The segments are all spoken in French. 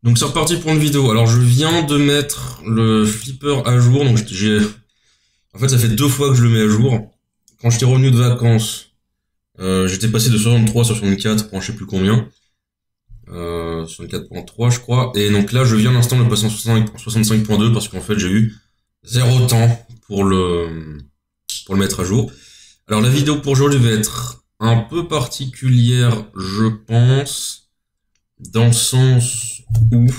Donc c'est reparti pour une vidéo. Alors je viens de mettre le flipper à jour. Donc en fait ça fait 2 fois que je le mets à jour. Quand j'étais revenu de vacances, j'étais passé de 63 sur 64 pour je sais plus combien. 64.3 je crois. Et donc là je viens d'instant de passer en 65.2 parce qu'en fait j'ai eu 0 temps pour le mettre à jour. Alors la vidéo pour aujourd'hui va être un peu particulière, je pense, dans le sens où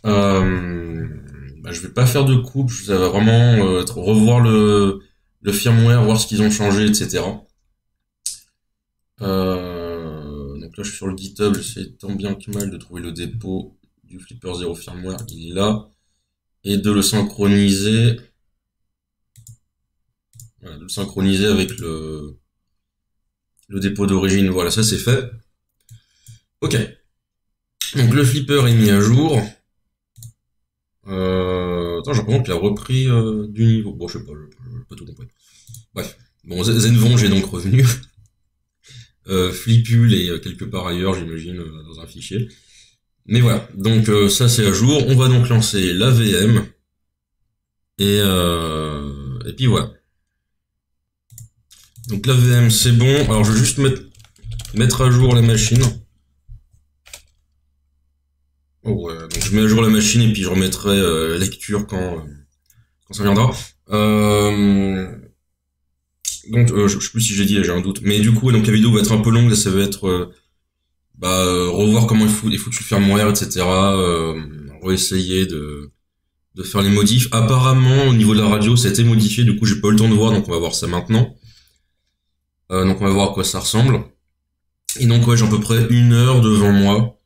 je vais pas faire de coupe, ça va vraiment revoir le firmware, voir ce qu'ils ont changé, etc. Donc là je suis sur le GitHub, j'essaie tant bien que mal de trouver le dépôt du Flipper 0 firmware, il est là, et de le synchroniser. Voilà, de le synchroniser avec le dépôt d'origine. Voilà, ça c'est fait. Ok. Donc le flipper est mis à jour. Attends, j'ai l'impression qu'il a repris du niveau. Bon, je sais pas, j'ai pas tout compris. Bref. Bon, Zenvong est donc revenu. Flipul est quelque part ailleurs, j'imagine, dans un fichier. Mais voilà, donc ça c'est à jour. On va donc lancer la VM. Et puis voilà. Donc la VM c'est bon. Alors je vais juste mettre à jour la machine. Oh ouais, donc je mets à jour la machine et puis je remettrai lecture quand ça viendra. Donc je sais plus si j'ai dit, j'ai un doute. Mais du coup, donc la vidéo va être un peu longue, ça va être revoir comment il faut que tu le firmware, etc. Réessayer de faire les modifs. Apparemment, au niveau de la radio, ça a été modifié, du coup j'ai pas eu le temps de voir, donc on va voir ça maintenant. Donc on va voir à quoi ça ressemble. Et donc ouais, j'ai à peu près 1 heure devant moi.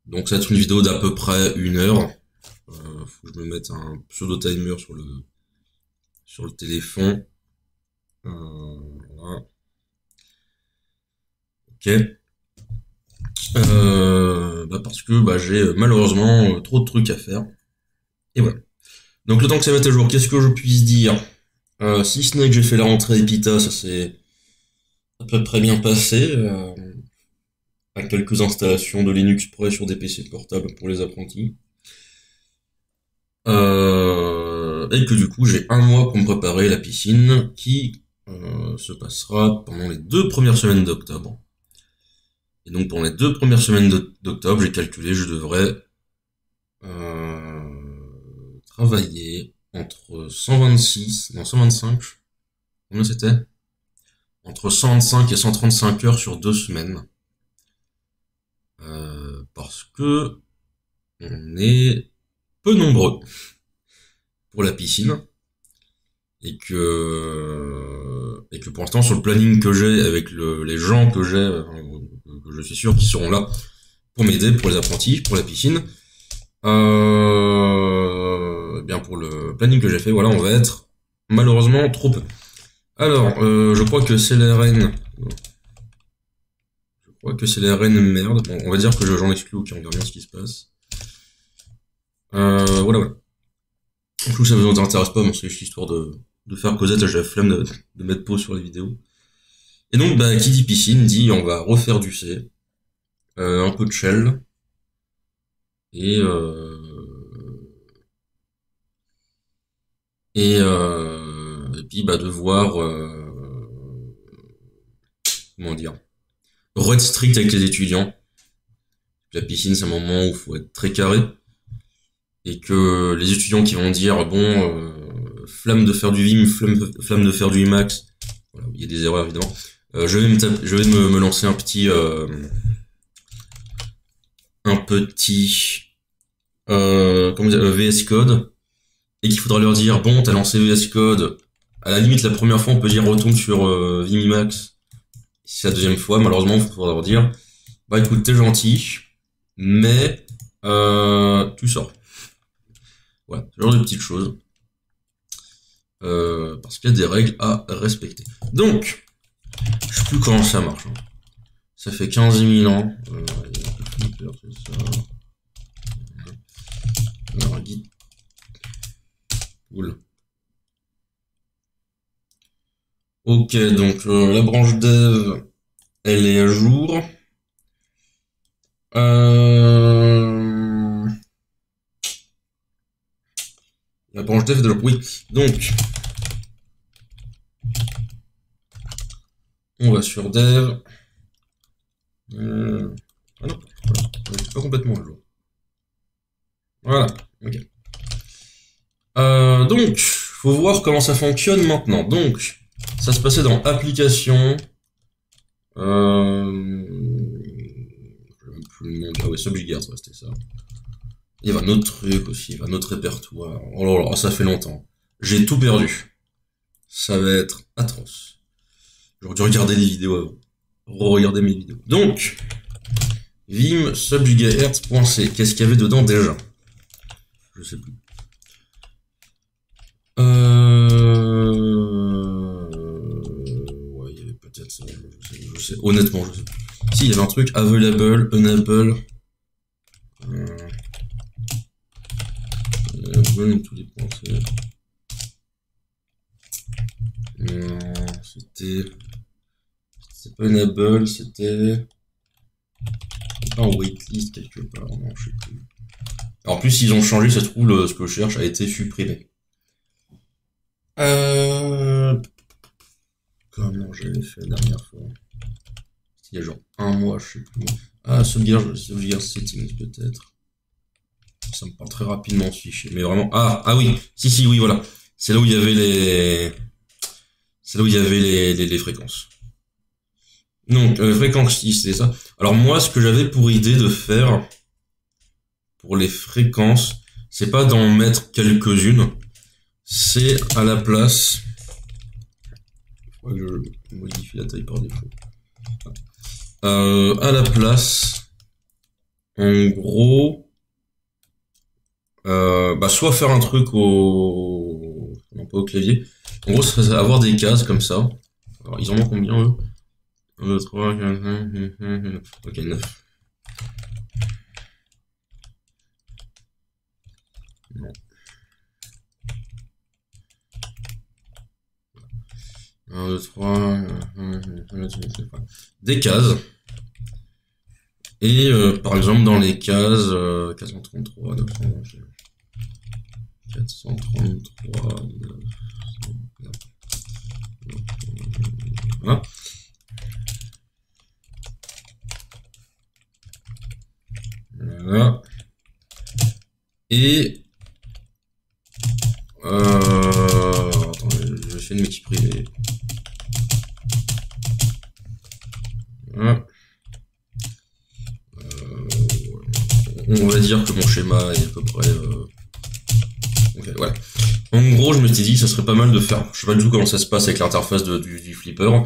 Donc ça va être une vidéo d'à peu près 1 heure. Faut que je me mette un pseudo timer sur le téléphone. Voilà. Ok. Parce que j'ai malheureusement trop de trucs à faire. Et voilà. Donc le temps que ça mette à jour, qu'est-ce que je puisse dire, si ce n'est que j'ai fait la rentrée Epita, ça s'est à peu près bien passé. À quelques installations de Linux près sur des PC portables pour les apprentis. Et que du coup j'ai 1 mois pour me préparer la piscine qui se passera pendant les 2 premières semaines d'octobre. Et donc pour les 2 premières semaines d'octobre, j'ai calculé, je devrais travailler entre 125, combien c'était? Entre 125 et 135 heures sur 2 semaines. Parce que on est peu nombreux pour la piscine. Et que pour l'instant, sur le planning que j'ai, avec les gens que j'ai, que je suis sûr qu'ils seront là pour m'aider, pour les apprentis, pour la piscine, bien pour le planning que j'ai fait, voilà, on va être malheureusement trop peu. Alors, je crois que c'est l'RN. Je crois que c'est l'RN merde. Bon, on va dire que j'en exclue, ok, on verra bien ce qui se passe. Voilà. Je trouve que ça vous intéresse pas, mais c'est juste histoire de faire Cosette, j'ai la flemme de mettre pause sur les vidéos. Et donc, qui dit piscine, dit on va refaire du C, un peu de shell, et puis devoir, comment dire, être strict avec les étudiants. La piscine, c'est un moment où il faut être très carré, et que les étudiants qui vont dire, bon, flamme de faire du Vim, flamme de faire du Emacs, voilà, il y a des erreurs évidemment, je vais me lancer un petit comment dire, VS Code, et qu'il faudra leur dire, bon, t'as lancé VS Code, à la limite la première fois on peut dire retourne sur Vim Emacs, si c'est la deuxième fois, malheureusement il faudra leur dire, écoute, t'es gentil, mais tu sors. Voilà, ce genre de petites choses. Parce qu'il y a des règles à respecter. Donc, je sais plus comment ça marche. Hein. Ça fait 15 000 ans. Flipper, c'est ça. Alors, guide. Cool. Ok, donc la branche dev, elle est à jour. dev déjà. Oui. Donc, on va sur dev. Ah non, voilà. Pas complètement à jour. Voilà. Ok. Donc, faut voir comment ça fonctionne maintenant. Donc, ça se passait dans application. Ah ouais, Subgigaard, c'était ça. Il y avait un autre truc aussi, il y avait un autre répertoire. Oh là là, ça fait longtemps. J'ai tout perdu. Ça va être atroce. J'aurais dû regarder les vidéos avant. Re-regarder mes vidéos. Donc, Vim subgigahertz.c. Qu'est-ce qu'il y avait dedans déjà? Je sais plus. Ouais, il y avait peut-être ça. Je sais. Honnêtement, je sais plus. Si, il y avait un truc available, enable. Tous les points. Non, c'était pas enable, c'était pas en waitlist quelque part. Non, je sais plus. En plus, ils ont changé, ça se trouve, ce que je cherche a été supprimé. Comment j'avais fait la dernière fois? Il y a genre un mois, je sais plus. Ah, sauvegarde settings peut-être. Ça me parle très rapidement ce fichier, mais vraiment. Ah oui, si, oui, voilà. C'est là où il y avait les fréquences. Donc, fréquence 6, c'est ça. Alors moi, ce que j'avais pour idée de faire pour les fréquences, c'est pas d'en mettre quelques-unes, c'est à la place. Il faudrait que je modifie la taille par défaut. À la place, en gros, soit faire un truc non pas au clavier. En gros, ça serait avoir des cases comme ça. Alors, ils en ont combien, eux? 1, 2, 3, 4, 5, ok, 9. Non. 1, 2, 3, des cases. Et par exemple, dans les cases 433, 900, 433, 900, voilà. Voilà. Et attends, je fais une multi privée. Voilà. On va dire que mon schéma est à peu près. Okay, voilà. En gros, je me suis dit que ça serait pas mal de faire. Je sais pas du tout comment ça se passe avec l'interface du flipper.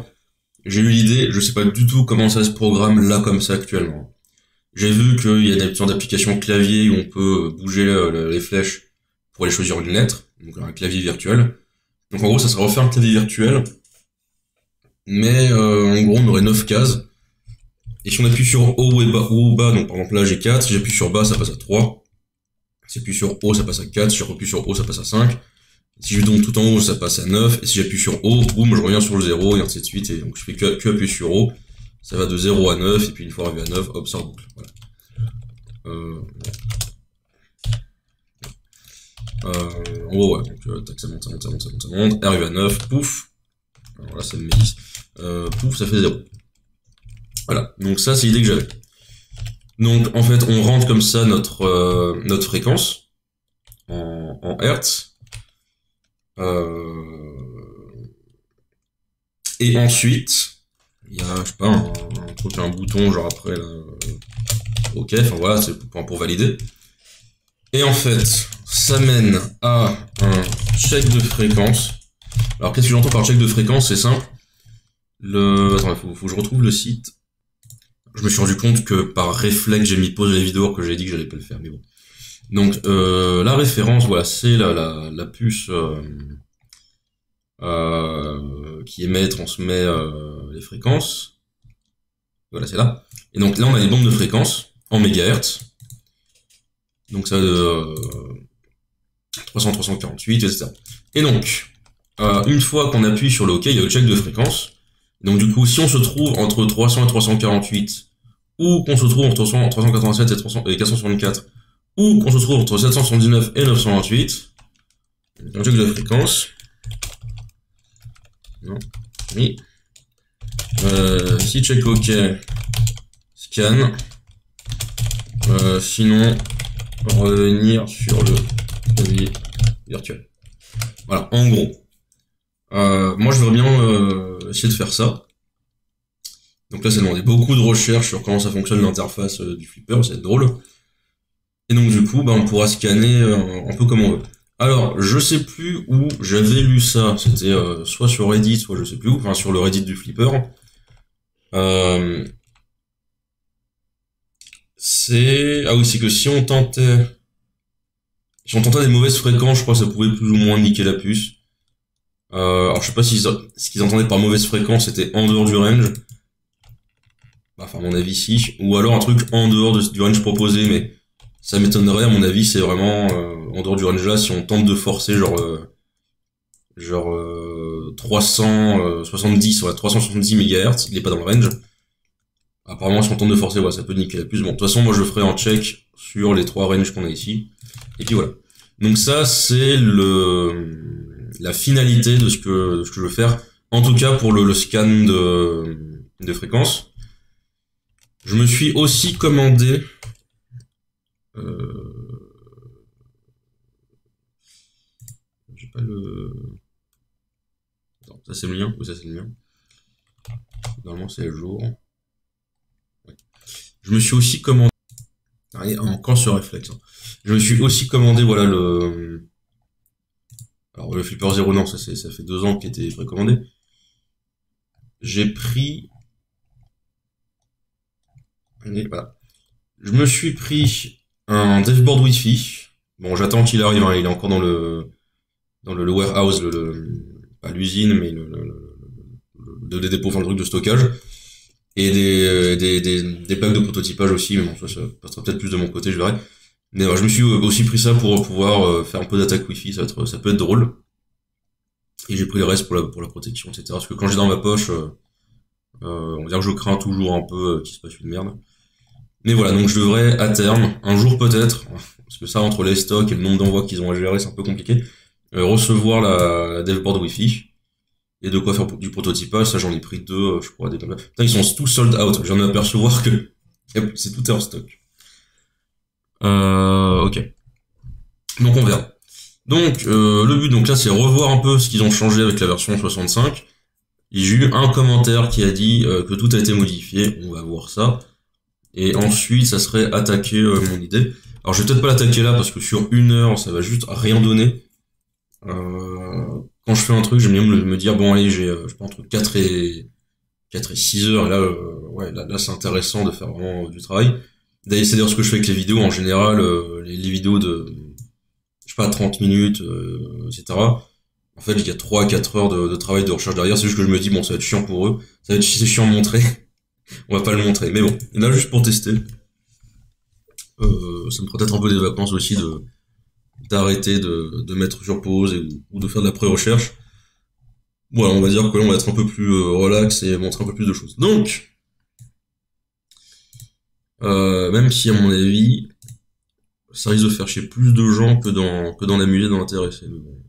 J'ai eu l'idée, je sais pas du tout comment ça se programme là comme ça actuellement. J'ai vu qu'il y a des sortes d'applications clavier où on peut bouger les flèches pour aller choisir une lettre, donc un clavier virtuel. Donc en gros, ça serait refaire un clavier virtuel, mais en gros, on aurait 9 cases. Et si on appuie sur haut ou bas, donc par exemple là j'ai 4, si j'appuie sur bas, ça passe à 3. Si j'appuie sur haut, ça passe à 4, si j'appuie sur haut, ça passe à 5. Si je donne tout en haut, ça passe à 9, et si j'appuie sur haut, boum, je reviens sur le 0, et ainsi de suite, et donc je fais que appuyer sur haut, ça va de 0 à 9, et puis une fois arrivé à 9, hop, ça reboucle, voilà. En gros, ouais, donc, tac, ça monte, arrive à 9, pouf, alors là, ça me met 10, pouf, ça fait 0. Voilà, donc ça, c'est l'idée que j'avais. Donc, en fait, on rentre comme ça notre fréquence, en Hertz, et ensuite, il y a, je sais pas, un bouton, genre après, là, ok, enfin voilà, c'est pour valider. Et en fait, ça mène à un check de fréquence. Alors, qu'est-ce que j'entends par check de fréquence? C'est simple. Attends, faut que je retrouve le site. Je me suis rendu compte que par réflexe, j'ai mis pause à la vidéo que j'avais dit que j'allais pas le faire, mais bon. Donc, la référence, voilà, c'est la puce qui émet et transmet les fréquences. Voilà, c'est là. Et donc là, on a les bandes de fréquences en mégahertz. Donc ça de 300, 348, etc. Et donc, une fois qu'on appuie sur le OK, il y a le check de fréquence. Donc du coup, si on se trouve entre 300 et 348, ou qu'on se trouve entre 387 et 464, ou qu'on se trouve entre 779 et 928, Injecte de fréquence. Non. Oui. Si check OK. Scan. Sinon, revenir sur le clavier virtuel. Voilà, en gros. Moi, je voudrais bien essayer de faire ça. Donc là, ça demandait beaucoup de recherche sur comment ça fonctionne l'interface du flipper, c'est drôle. Et donc du coup, bah, on pourra scanner un peu comme on veut. Alors, je sais plus où j'avais lu ça. C'était soit sur Reddit, soit je sais plus où. Enfin, sur le Reddit du flipper. Ah oui, c'est que si on tentait des mauvaises fréquences, je crois que ça pouvait plus ou moins niquer la puce. Alors je sais pas si ce qu'ils entendaient par mauvaise fréquence c'était en dehors du range. Enfin, à mon avis, si. Ou alors un truc en dehors du range proposé, mais ça m'étonnerait, à mon avis, c'est vraiment en dehors du range là, si on tente de forcer genre 370, ouais, 370 MHz, il est pas dans le range. Apparemment, si on tente de forcer, ouais, ça peut niquer la puce. Bon, de toute façon, moi, je ferai un check sur les 3 ranges qu'on a ici. Et puis voilà. Donc ça, c'est la finalité de ce que je veux faire. En tout cas, pour le scan de fréquences. Je me suis aussi commandé j'ai pas le... Attends, ça c'est le mien? Oui, ça c'est le mien. Normalement c'est le jour. Ouais. Je me suis aussi commandé... Ah, encore ce réflexe. Hein. Je me suis aussi commandé, voilà, Alors le Flipper 0, non, ça fait 2 ans qu'il était précommandé. J'ai pris... Et voilà. Je me suis pris un devboard Wi-Fi. Bon, j'attends qu'il arrive, hein. Il est encore dans le warehouse, pas l'usine, mais le dépôt, enfin le truc de stockage. Et des plaques de prototypage aussi, mais bon, ça passera peut-être plus de mon côté, je verrai. Mais je me suis aussi pris ça pour pouvoir faire un peu d'attaque Wi-Fi, ça peut être drôle. Et j'ai pris le reste pour la protection, etc. Parce que quand j'ai dans ma poche, on va dire que je crains toujours un peu qu'il se passe une merde. Mais voilà, donc je devrais à terme, un jour peut-être, parce que ça entre les stocks et le nombre d'envois qu'ils ont à gérer, c'est un peu compliqué, recevoir la devboard Wi-Fi. Et de quoi faire du prototypage, ça j'en ai pris 2, je crois, des Putain, ils sont tous sold out, je viens de m'apercevoir que c'est tout est en stock. Ok. Donc on verra. Donc le but donc là c'est revoir un peu ce qu'ils ont changé avec la version 65. Et j'ai eu un commentaire qui a dit que tout a été modifié, on va voir ça. Et ensuite ça serait attaquer mon idée. Alors je vais peut-être pas l'attaquer là parce que sur 1 heure ça va juste rien donner. Quand je fais un truc, j'aime bien me dire bon allez j'ai je prends entre 4 et 6 heures et là ouais là c'est intéressant de faire vraiment du travail. D'ailleurs c'est d'ailleurs ce que je fais avec les vidéos en général, les vidéos de je sais pas 30 minutes etc. En fait il y a 3-4 heures de travail de recherche derrière, c'est juste que je me dis bon ça va être chiant pour eux, c'est chiant de montrer. On va pas le montrer, mais bon, là juste pour tester. Ça me prend peut-être un peu des vacances aussi d'arrêter de mettre sur pause ou de faire de la pré-recherche. Voilà, on va dire que là on va être un peu plus relax et montrer un peu plus de choses. Donc, même si à mon avis, ça risque de faire chier plus de gens que dans l'amuser, dans l'intéresser. Mais bon,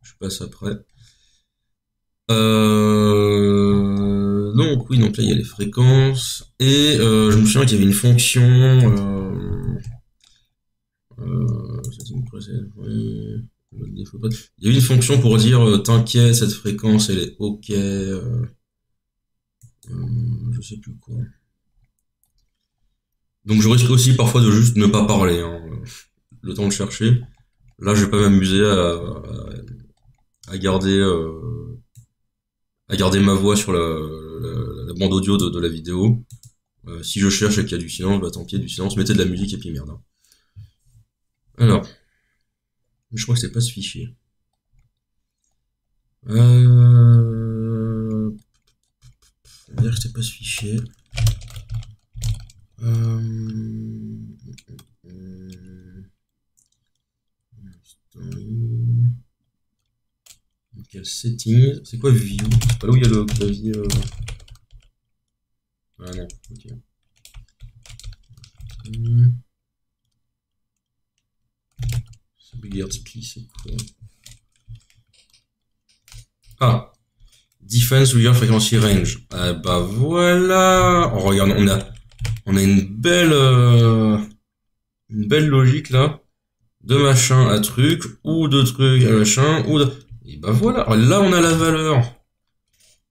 je passe après. Donc oui, donc là il y a les fréquences et je me souviens qu'il y avait une fonction. Il y a une fonction pour dire t'inquiète, cette fréquence elle est ok. Je sais plus quoi. Donc je risque aussi parfois de juste ne pas parler, hein, le temps de chercher. Là je vais pas m'amuser à garder ma voix sur la bande audio de la vidéo. Si je cherche et qu'il y a du silence, bah tant pis, il y a du silence, mettez de la musique et puis merde. Hein. Alors, je crois que c'est pas ce fichier. On va dire que c'est pas ce fichier. Donc il y a setting. C'est quoi view? C'est pas là où il y a le clavier. Ah non, ok. Big Key, c'est quoi? defense with your frequency range. Ah bah voilà. Oh, regarde, on a une belle logique là. De machin à truc, ou de truc à machin, ou de... Et bah voilà. Alors, là, on a la valeur.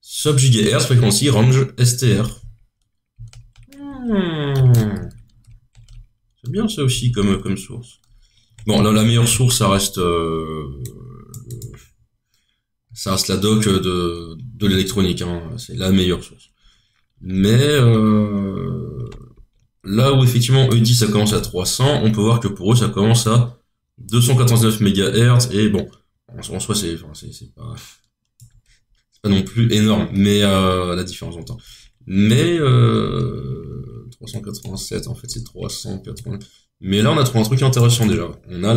Sub gigahertz, frequency range STR. C'est bien ça aussi comme source. Bon, là, la meilleure source, ça reste la doc de l'électronique, hein. C'est la meilleure source. Mais là où effectivement eux disent ça commence à 300, on peut voir que pour eux ça commence à 299 MHz et bon, en soi c'est pas non plus énorme, mais la différence en temps. Mais 387 en fait c'est 380. Mais là on a trouvé un truc intéressant déjà. On a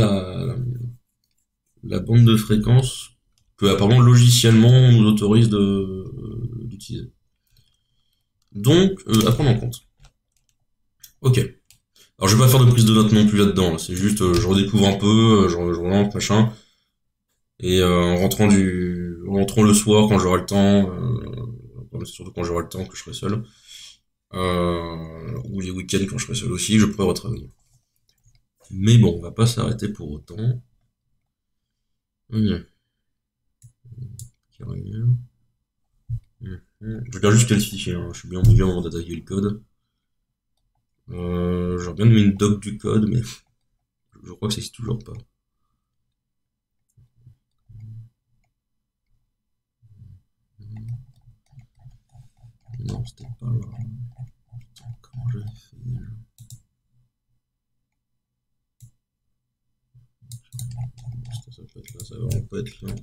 la bande de fréquence que apparemment logiciellement on nous autorise d'utiliser. Donc à prendre en compte. Ok. Alors je vais pas faire de prise de notes non plus là-dedans. C'est juste je redécouvre un peu, je relance machin. Et en rentrant le soir quand j'aurai le temps, surtout quand j'aurai le temps que je serai seul, ou les week-ends quand je serai seul aussi, je pourrai retravailler. Mais bon, on va pas s'arrêter pour autant. Je regarde juste quel fichier, hein. Je suis bien obligé avant d'attaquer le code. J'aurais bien mis une doc du code, mais je crois que ça existe toujours pas. Non, c'était pas là. Putain, comment j'avais fait déjà? Ça peut être là, ça va vraiment pas être là.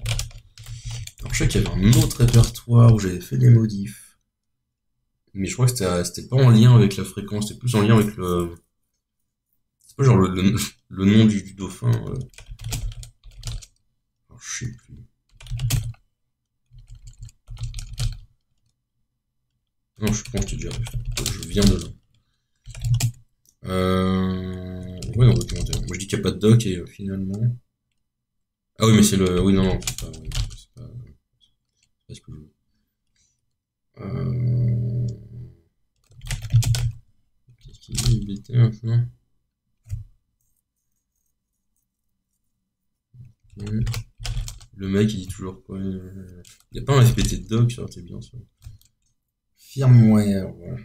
Alors je sais qu'il y avait un autre répertoire où j'avais fait des modifs. Mais je crois que c'était pas en lien avec la fréquence, c'était plus en lien avec le... C'est pas genre le nom du dauphin. Alors je sais plus. Non, je pense que déjà, je viens de là. Ouais, dans le documentaire. Moi je dis qu'il n'y a pas de doc et finalement... Ah oui, mais c'est le... Oui, non, c'est pas ce que je veux. Qu'est-ce qu'il dit, BT maintenant? Okay. Le mec, il dit toujours quoi? Il n'y a pas un FPT de doc, ça aurait été bien ça. Firmware, voilà.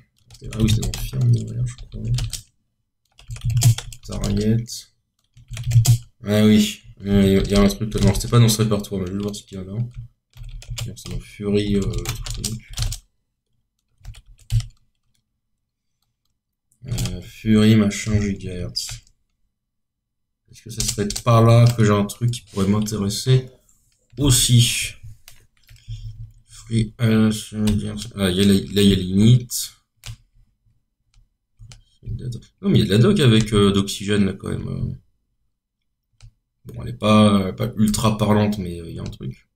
Ah oui, c'était dans firmware, je crois. Target. Ah oui, il y a un truc. Non, c'était pas dans ce répertoire, mais je vais voir ce qu'il y a là. C'est dans Fury, Fury machin gigahertz. Est-ce que ça serait par là que j'ai un truc qui pourrait m'intéresser aussi? Free, ah, il y a là, il y a l'init. Non, mais il y a de la doc avec d'oxygène là quand même. Bon, elle est pas ultra parlante, mais il y a un truc.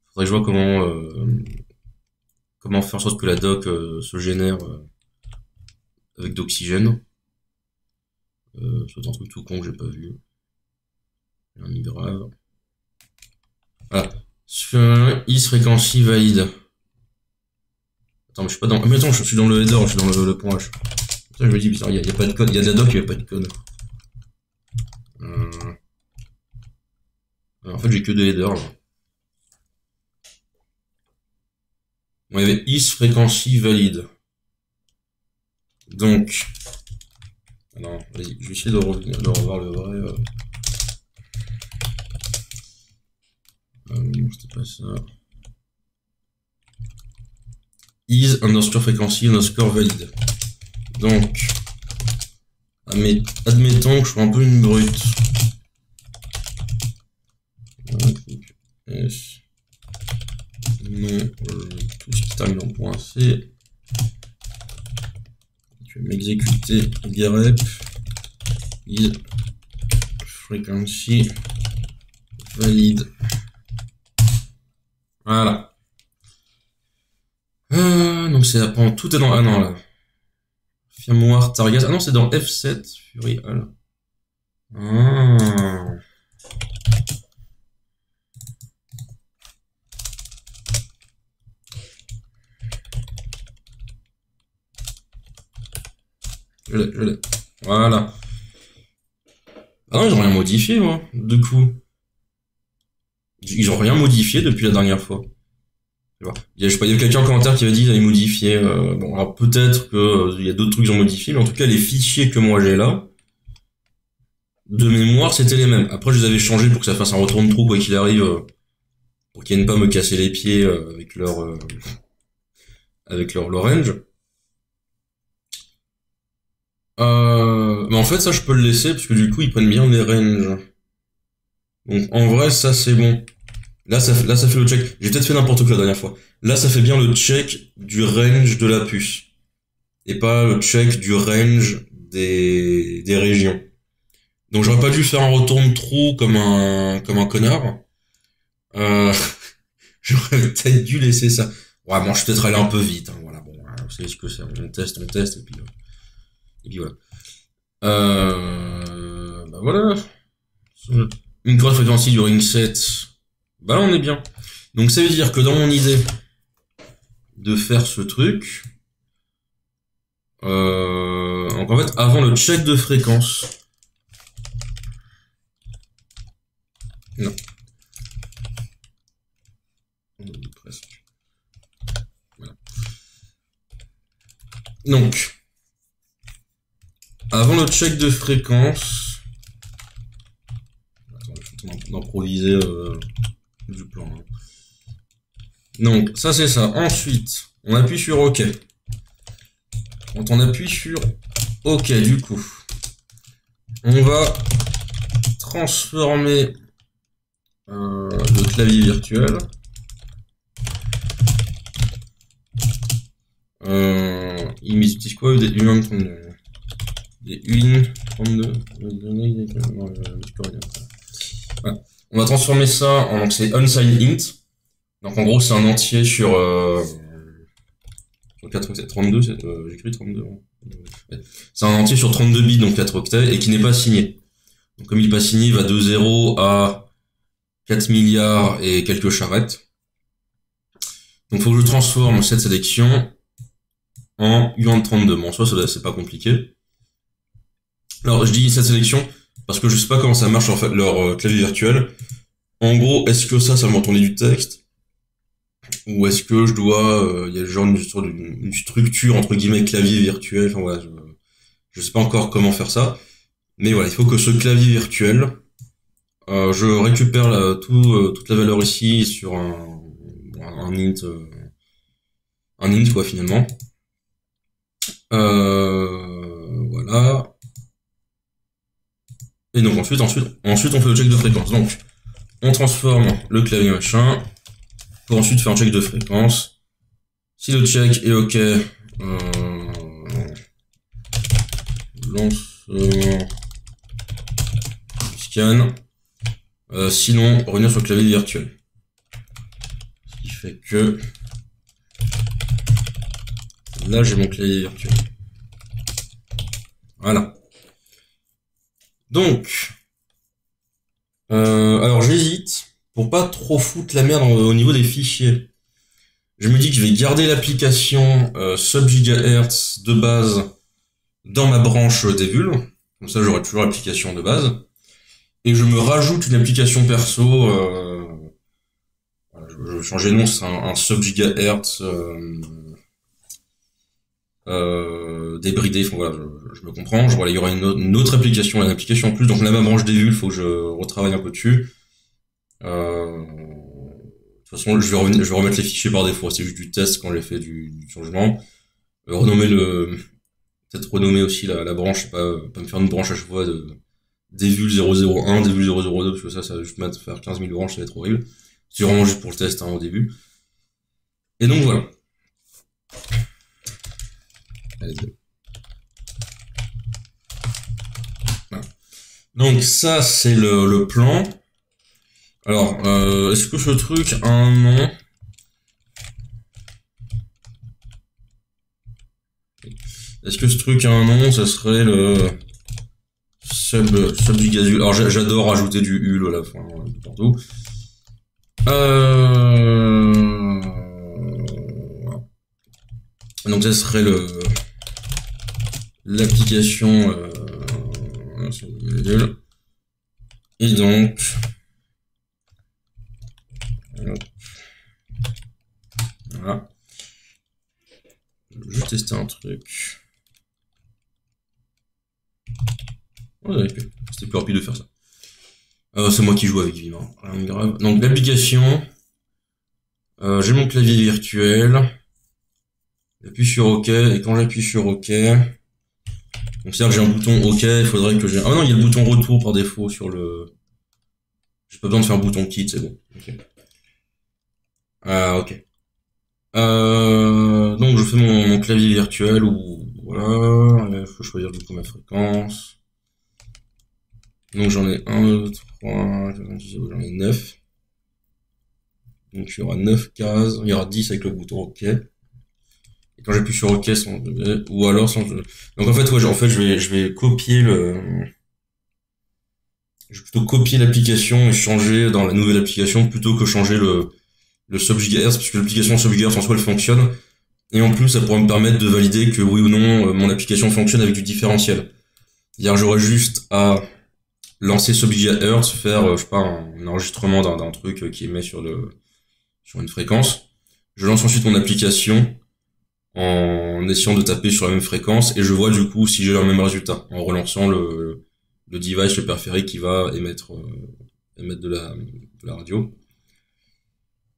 Faudrait que je vois comment faire en sorte que la doc se génère avec d'oxygène. C'est un truc tout con que j'ai pas vu. Un grave. Voilà. Sur is frequency valide. Attends, mais je suis pas dans. Mais attends, je suis dans le header, je suis dans le point H. Ça, je me dis, bizarre, il y a pas de code, il y a de la doc, il y a pas de code. Alors, en fait, j'ai que des headers là. Bon, il y avait is frequency valide. Donc. Alors, vas-y, je vais essayer de revoir le vrai. Non, c'était pas ça. Is underscore frequency underscore valide. Donc, admettons que je sois un peu une brute. S. Non, tout ce qui termine en point C. Je vais m'exécuter grep is frequency valide. Voilà. Donc c'est apprendre tout est dans ah non là. Firmware target. Ah non, c'est dans F7 Fury All. Ah. Je l'ai. Voilà. Ah non, ils ont rien modifié, moi, du coup. Ils ont rien modifié depuis la dernière fois. Tu vois. Je sais pas, il y a quelqu'un en commentaire qui avait dit qu'ils avaient modifié. Bon, alors peut-être que il y a d'autres trucs qu'ils ont modifié, mais en tout cas, les fichiers que moi j'ai là, de mémoire, c'était les mêmes. Après, je les avais changés pour que ça fasse un retour de trou, quoi qu'il arrive, pour qu'ils viennent pas me casser les pieds avec leur range. Mais en fait, ça, je peux le laisser, parce que du coup, ils prennent bien les ranges. Donc, en vrai, ça, c'est bon. Là, ça fait le check. J'ai peut-être fait n'importe quoi la dernière fois. Là, ça fait bien le check du range de la puce. Et pas le check du range des régions. Donc, j'aurais pas dû faire un retourne trou comme un connard. Euh, j'aurais peut-être dû laisser ça. Ouais, bon, je suis peut-être allé un peu vite, hein, voilà, bon, vous savez ce que c'est. On teste, et puis voilà. Bah voilà. Une grosse fréquence du ring set. Bah là, on est bien. Donc, ça veut dire que dans mon idée de faire ce truc, donc en fait, avant le check de fréquence, non. Presque. Voilà. Donc, avant le check de fréquence, attends, je vais d'improviser du plan. Hein. Donc, ça c'est ça. Ensuite, on appuie sur OK. Quand on appuie sur OK, du coup, on va transformer le clavier virtuel. Il utilise quoi des 1.32 des 1.32 voilà. On va transformer ça en donc c'est unsigned int. Donc en gros c'est un entier sur 32, j'écris 32. Ouais. C'est un entier sur 32 bits, donc 4 octets, et qui n'est pas signé. Donc comme il n'est pas signé, il va de 0 à 4 milliards et quelques charrettes. Donc il faut que je transforme cette sélection en UART32. Bon, soit c'est pas compliqué. Alors je dis cette sélection parce que je sais pas comment ça marche en fait leur clavier virtuel. En gros, est-ce que ça va me retourner du texte? Ou est-ce que je dois, y a genre une structure entre guillemets clavier virtuel, enfin voilà, je sais pas encore comment faire ça, mais voilà, il faut que ce clavier virtuel, je récupère toute la valeur ici sur un int quoi finalement, voilà, et donc ensuite on fait le check de fréquence, donc on transforme le clavier machin, pour ensuite faire un check de fréquence. Si le check est OK, lancement scan. Sinon, revenir sur le clavier virtuel. Ce qui fait que là, j'ai mon clavier virtuel. Voilà. Donc, alors j'hésite. Pour pas trop foutre la merde au niveau des fichiers, je me dis que je vais garder l'application sub-gigahertz de base dans ma branche des bulles. Comme ça, j'aurai toujours l'application de base. Et je me rajoute une application perso. Je vais changer de nom, c'est un sub-gigahertz débridé. Enfin, voilà, je me comprends. Voilà, il y aura une autre application, une application en plus. Donc là, ma branche des bulles, il faut que je retravaille un peu dessus. De toute façon, je vais remettre les fichiers par défaut. C'est juste du test quand j'ai fait du changement. Peut-être renommer aussi la branche, pas me faire une branche à chaque fois des vulles 001, des vulles 002, parce que ça va juste faire 15 000 branches, ça va être horrible. C'est vraiment juste pour le test, hein, au début. Et donc voilà. Allez, voilà. Donc ça, c'est le plan. Alors, est-ce que ce truc a un nom? Est-ce que ce truc a un nom? Ça serait le sub-gigazule. Alors, j'adore ajouter du hul à la fin, partout. Donc, ça serait l'application et donc voilà. Je vais juste tester un truc. C'était plus rapide de faire ça. C'est moi qui joue avec Vivant, rien de grave. Donc l'application, j'ai mon clavier virtuel. J'appuie sur OK, et quand j'appuie sur OK, donc c'est-à-dire que j'ai un bouton OK, il faudrait que j'ai... Ah non, il y a le bouton retour par défaut sur le... J'ai pas besoin de faire un bouton quitte, c'est bon. OK. OK. Donc je fais mon clavier virtuel où... Voilà, il faut choisir du coup ma fréquence. Donc j'en ai 1, 2, 3, j'en ai 9. Donc il y aura 9 cases, il y aura 10 avec le bouton OK. Et quand j'appuie sur OK, ou alors sans... Donc en fait, ouais, je vais copier je vais plutôt copier l'application et changer dans la nouvelle application plutôt que changer le sub gigahertz, parce que l'application sub gigahertz en soi elle fonctionne. Et en plus, ça pourra me permettre de valider que oui ou non, mon application fonctionne avec du différentiel. C'est-à-dire, j'aurais juste à lancer sub gigahertz, faire, je sais pas, un enregistrement d'un truc qui émet sur une fréquence. Je lance ensuite mon application en essayant de taper sur la même fréquence et je vois du coup si j'ai le même résultat en relançant le device, le périphérique qui va émettre de la radio.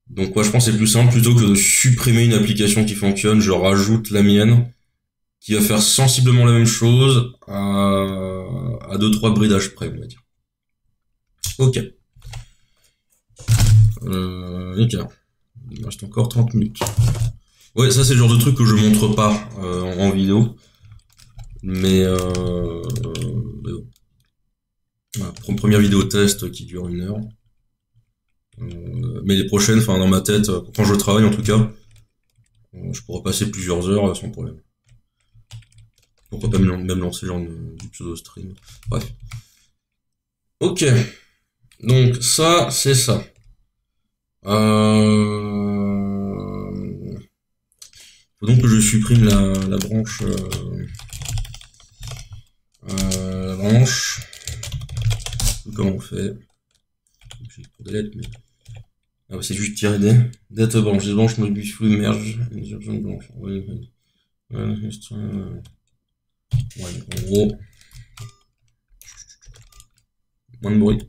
Donc ouais, je pense que c'est plus simple, plutôt que de supprimer une application qui fonctionne, je rajoute la mienne qui va faire sensiblement la même chose à 2-3 bridages près, on va dire. OK. Nickel. Il me reste encore 30 minutes. Ouais, ça c'est le genre de truc que je montre pas en vidéo. Mais bon. Voilà, première vidéo test qui dure 1 heure. Mais les prochaines, enfin dans ma tête, quand je travaille en tout cas, je pourrais passer plusieurs heures sans problème. Pourquoi pas même lancer genre du pseudo stream. Bref. OK. Donc ça, c'est ça. Faut donc que je supprime la branche. La branche. Comment on fait? Pour des lettres, mais... Ah bah c'est juste tirer des data branche. Des branches mobile flou merge. Une option de blanche. Ouais, en gros. Moins de bruit.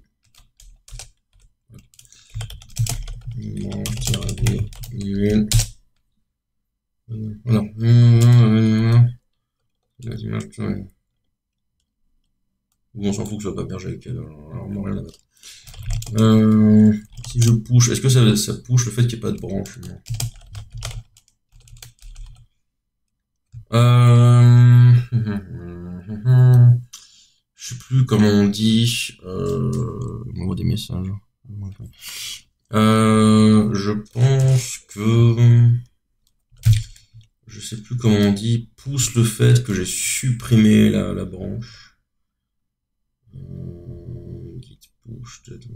Voilà. On s'en fout que ce soit pas berger avec alors rien à mettre. Si je push, est-ce que ça push le fait qu'il n'y ait pas de branche? Je sais plus comment on dit. On voit des messages. Je pense que... Je sais plus comment on dit. Pousse le fait que j'ai supprimé la branche. Git push, peut-être.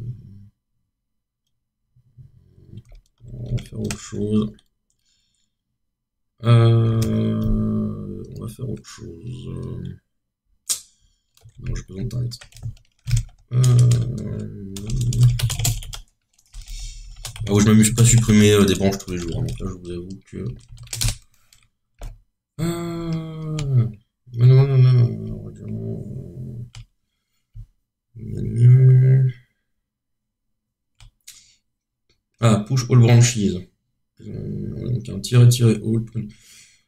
On va faire autre chose. On va faire autre chose. Non, j'ai besoin de t'arrêter. Ah ouais, je m'amuse pas à supprimer des branches tous les jours, hein, donc là je vous avoue que... Ah, push all branches. Donc un -all.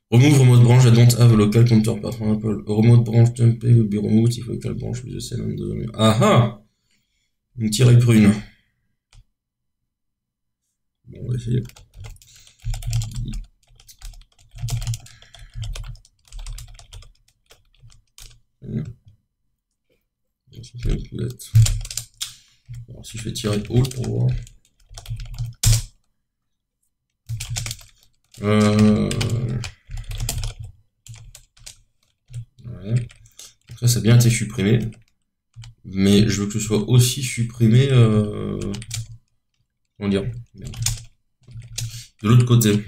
Remove remote branch I don't have a local counterpart from Apple. A remote branch template will be removed if local branch with the same and the... Ah ah! Une tirée prune. Bon, on va essayer. Alors si je fais tirer all pour voir. Ouais. Donc ça a bien été supprimé. Mais je veux que ce soit aussi supprimé comment dire, de l'autre côté.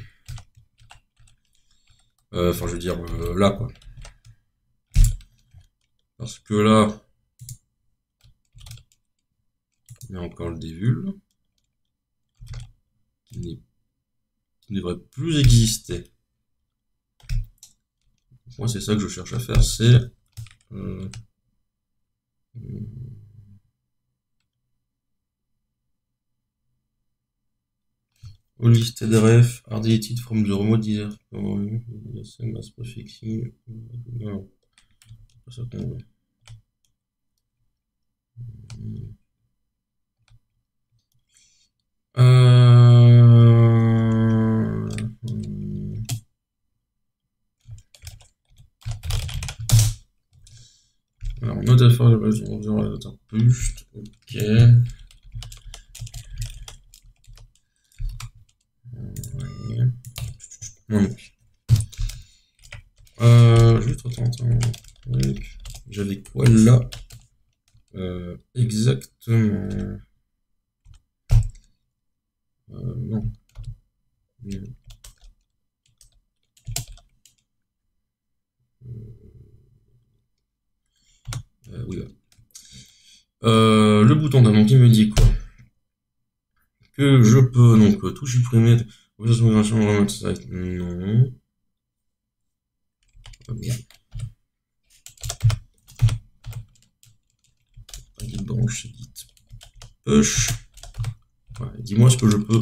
Enfin je veux dire là quoi. Parce que là, il y a encore le dévul qui ne devrait plus exister. Moi, c'est ça que je cherche à faire, c'est all listed ref are deleted from the remote directory. Same as prefixing. Non, c'est pas ça qu'on veut. Alors, note à faire le boost, ok. Non. Juste attends. J'avais quoi là? Exactement. Non. Oui. Le bouton d'un donc il me dit quoi? Que je peux donc tout supprimer. Non. Oh, merde. Git branche, git push. Ouais, dis-moi ce que je peux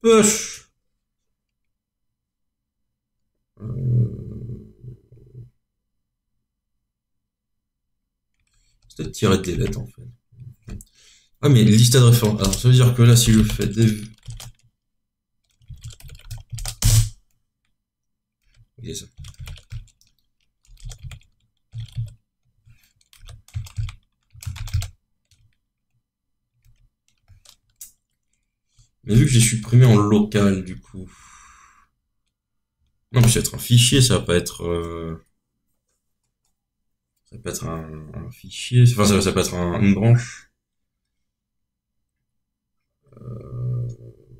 push. C'est peut-être tirer des lettres en fait. Ah mais liste de références. Alors ça veut dire que là si je fais des... Ok ça. Mais vu que j'ai supprimé en local du coup. Non mais ça va être un fichier, ça va pas être... Ça peut être un fichier, enfin ça peut être une branche.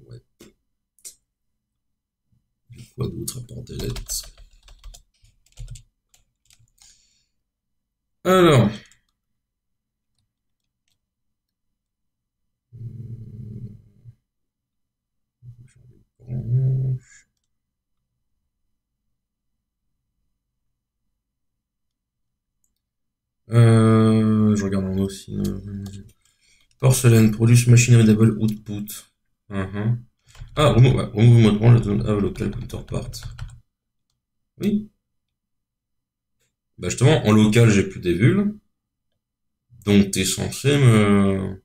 Ouais. Quoi d'autre à part des lettres? Alors. Je regarde en aussi. Porcelaine, produce machine readable output. Ah, remove mode branch doesn't have local counterpart. Oui. Bah justement, en local, j'ai plus des vulnes. Donc t'es censé me...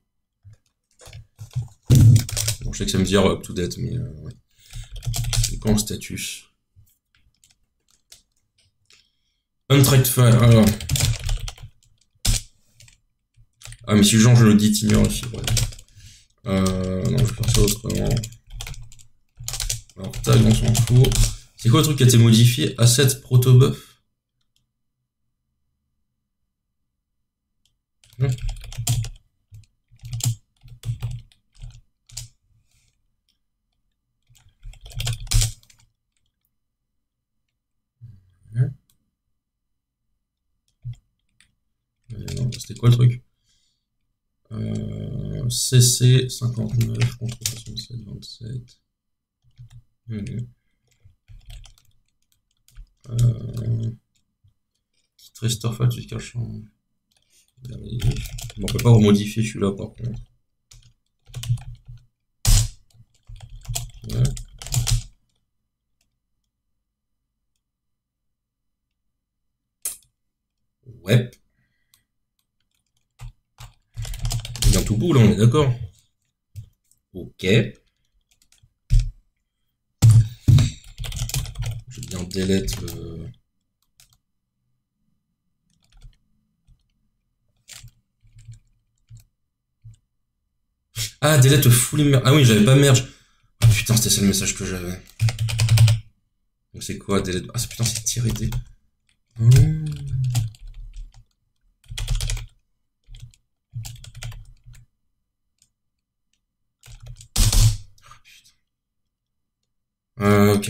Bon, je sais que ça me dit up to date, mais ouais. C'est quand le status? Untracked file, alors. Ah, mais si le genre je le dis, t'ignores aussi, ouais. Non, je vais faire ça autrement. Alors, tag, on s'en fout. C'est quoi le truc qui a été modifié? Asset protobuf. C'était quoi le truc? CC 59 contre 67 27. Restore file jusqu'à champ. Bon, on peut pas remodifier celui-là par contre. Ouais. Ouais. C'est bien tout beau là, on est d'accord. Ok. Je vais bien delete le... Ah, delete fully merge. Ah oui, j'avais pas merge. Oh, putain, c'était ça le message que j'avais. Donc c'est quoi delete? Ah putain, c'est tiré des... Ok.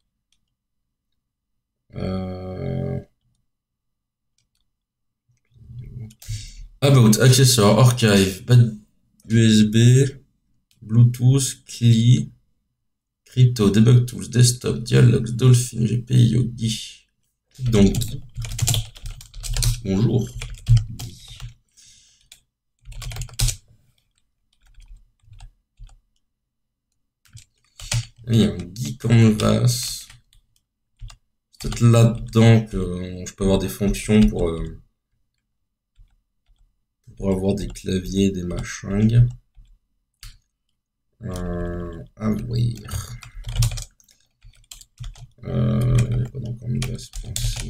About, accessoires, archive, bad USB, Bluetooth, CLI, crypto, debug tools, desktop, dialogues, Dolphin, GPI, Yogi. Donc, bonjour. Il y a un Guy Canvas. C'est peut-être là-dedans que je peux avoir des fonctions pour avoir des claviers, des machins. À voir. Il n'y a pas dans Canvas, pensez.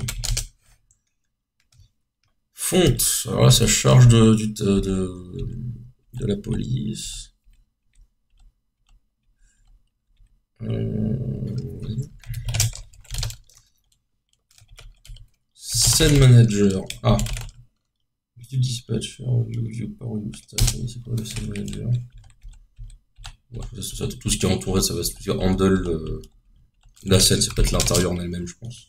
Font. Alors là, ça charge de la police. Scene Manager. Ah. View Dispatcher, View Power Style. C'est quoi le Scene Manager? Ouais, ça, tout ce qui est entouré, ça va se dire handle la scène, c'est peut-être l'intérieur en elle-même, je pense.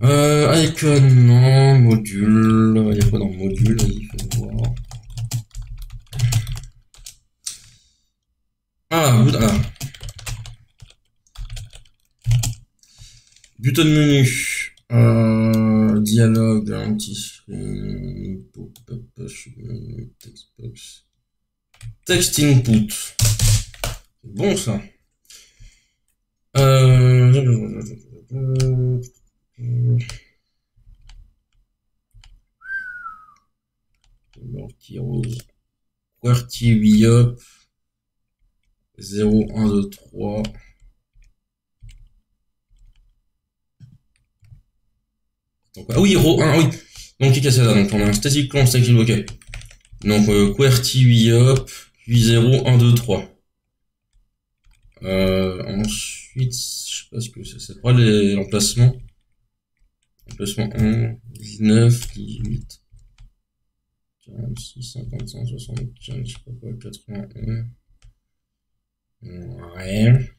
Icon, non, module. Il y a quoi dans le module? Il faut voir. Ah, button menu. Dialogue, anti-screen, pop-up, menu, textbox. Text input. C'est bon ça. Morty Rose. QWERTY up. 0, 1, 2, 3. Donc, ah oui, row 1, oui. Donc, qu'est-ce que c'est là? Donc, on a un static clone, static ok. Donc, QWERTY up, puis 0, 1, 2, 3. Ensuite, je sais pas ce que c'est pas l'emplacement. Emplacement 1, 19, 18, 46, 55, 75, je sais pas quoi, 81. Ouais.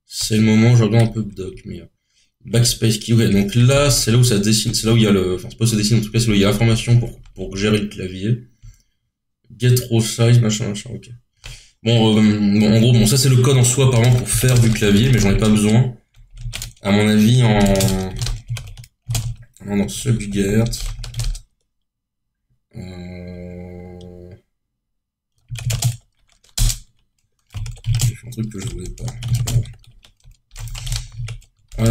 C'est le moment où je regarde un peu de doc, mais backspace key, ouais. Donc là, c'est là où ça dessine, c'est là où il y a le, enfin, c'est pas où ça dessine, en tout cas, c'est là où il y a l'information pour gérer le clavier. Get row size, machin, ok. Bon, en gros, bon, ça c'est le code en soi, apparemment, pour faire du clavier, mais j'en ai pas besoin. À mon avis, dans Subgert. J'ai fait un truc que je voulais pas. Ouais.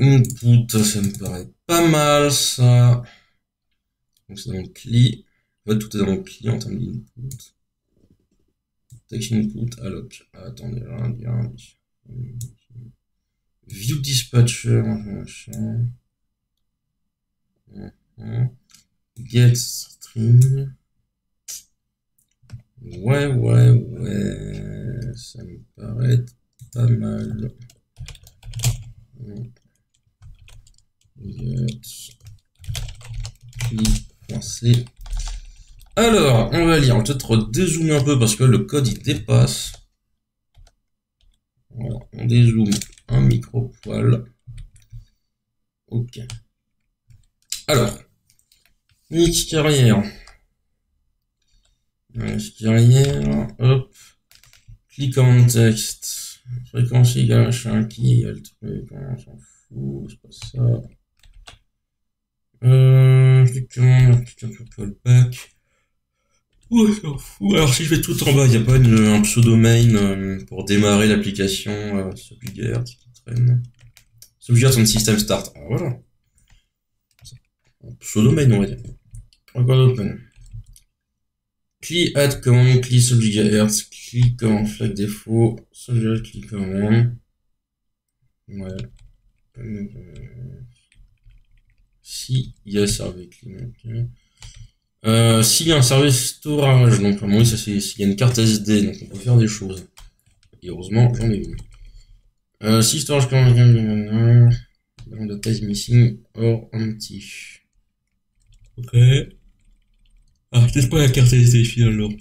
Input, ça me paraît pas mal ça. Donc c'est dans le CLI. En fait, tout est dans le CLI en termes d'input. Text input, alloc. Attendez, là. View dispatcher, machin. Get string. Ouais, ça me paraît pas mal. Get. Alors, on va lire. On va peut-être dézoomer un peu parce que le code il dépasse. Voilà, on dézoome un micro-poil. Ok. Alors, Mix carrière. Hop. Click en texte. Fréquence égale machin qui égale le truc. On s'en fout, c'est pas ça. Click un peu callback. Oh, on s'en fout. Alors si je vais tout en bas, il n'y a pas un pseudo-main pour démarrer l'application Subgert qui traîne. Subgert on system start. Alors voilà. Un pseudo-main on va dire. Record open. CLI add command, CLI Subgert, CLI command flag défaut, Subgert CLI command. Ouais. Si il y a serveur CLI. Okay. S'il y a un service storage, donc à mon avis, s'il y a une carte SD, donc on peut faire des choses. Et heureusement, j'en ai une. Si storage data is missing or empty. Ok. Ah, peut-être pas la carte LTFI alors.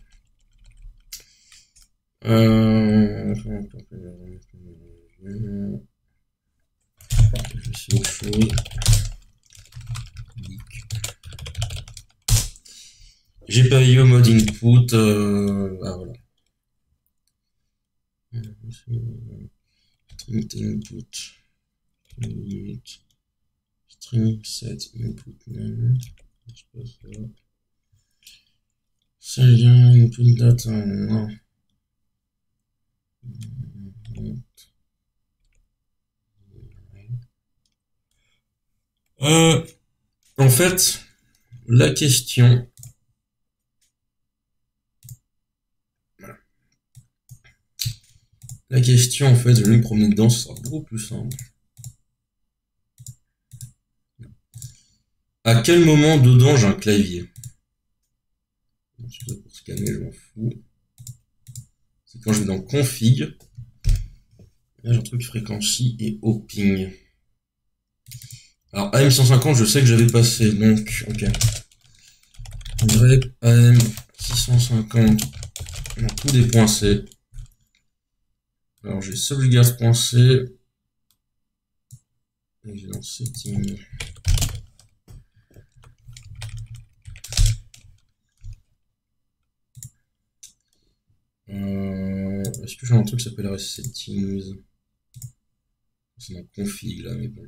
Je sais autre chose. J'ai pas eu au mode input. Ah voilà. String input. String set input name. C'est pas ça. C'est bien input data. Non. En fait, la question. La question, en fait, je vais me promener dedans, ce sera beaucoup plus simple. À quel moment dedans j'ai un clavier? Pour scanner, je m'en fous. C'est quand je vais dans config. Là, j'ai un truc frequency et hopping. Alors, AM150, je sais que j'avais passé, donc, ok. Y, AM650, dans tous des points C. Alors, j'ai subjugace.c. Et j'ai dans setting. Est-ce que j'ai un truc qui s'appelle settings? C'est dans config là, mais bon.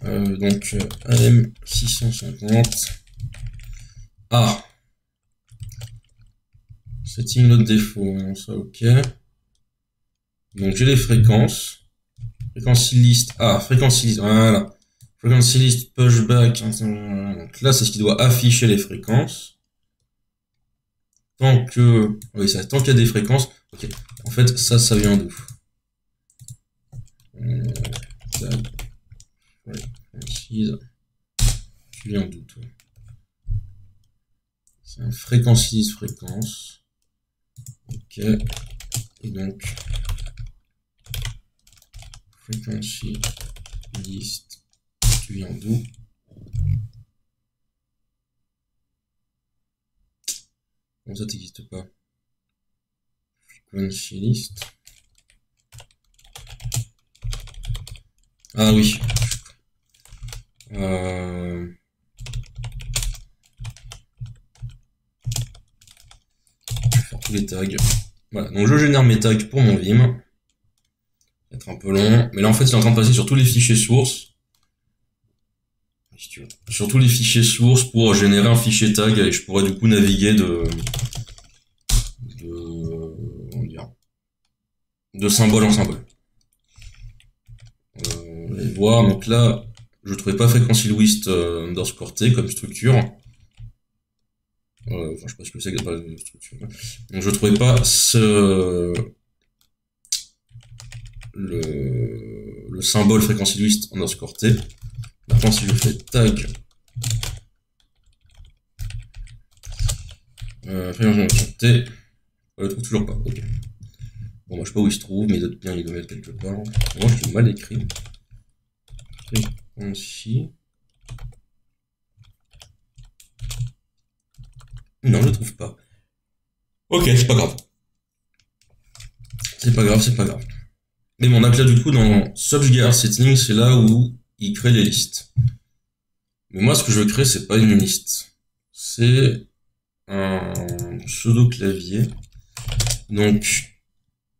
Donc AM650. Ah, setting note défaut, non, ça ok. Donc j'ai les fréquences. Frequency list. Ah, frequency list, voilà. Frequency list pushback. Donc là, c'est ce qui doit afficher les fréquences. Tant que. Oui, ça, tant qu'il y a des fréquences. Ok. En fait, ça vient d'où? Frequencies. Tu viens d'où, toi? C'est un frequency list fréquence. Ok. Et donc. Frequency list. Tu viens d'où? Comment ça t'existe pas? Frequency list. Ah oui. Je vais faire tous les tags. Voilà, donc je génère mes tags pour mon Vim. Ça va être un peu long. Mais là en fait il est en train de passer sur tous les fichiers sources. Sur tous les fichiers sources pour générer un fichier tag et je pourrais du coup naviguer de symbole en symbole. Et voir, donc là, je trouvais pas frequency list underscore t comme structure. Enfin, je sais pas ce que c'est que pas de structure. Donc je trouvais pas le symbole frequency list underscore t. Maintenant, si je fais tag frequency t, on le trouve toujours pas. Ok. Bon, moi, je sais pas où il se trouve, mais il doit bien, il doit être quelque part. Moi, je l'ai mal écrit. Frequency. Non, je le trouve pas. Ok, c'est pas grave. C'est pas grave, c'est pas grave. Mais bon, donc là, du coup, dans subjugace setting, c'est là où il crée les listes. Mais moi, ce que je veux créer, c'est pas une liste. C'est un pseudo clavier. Donc,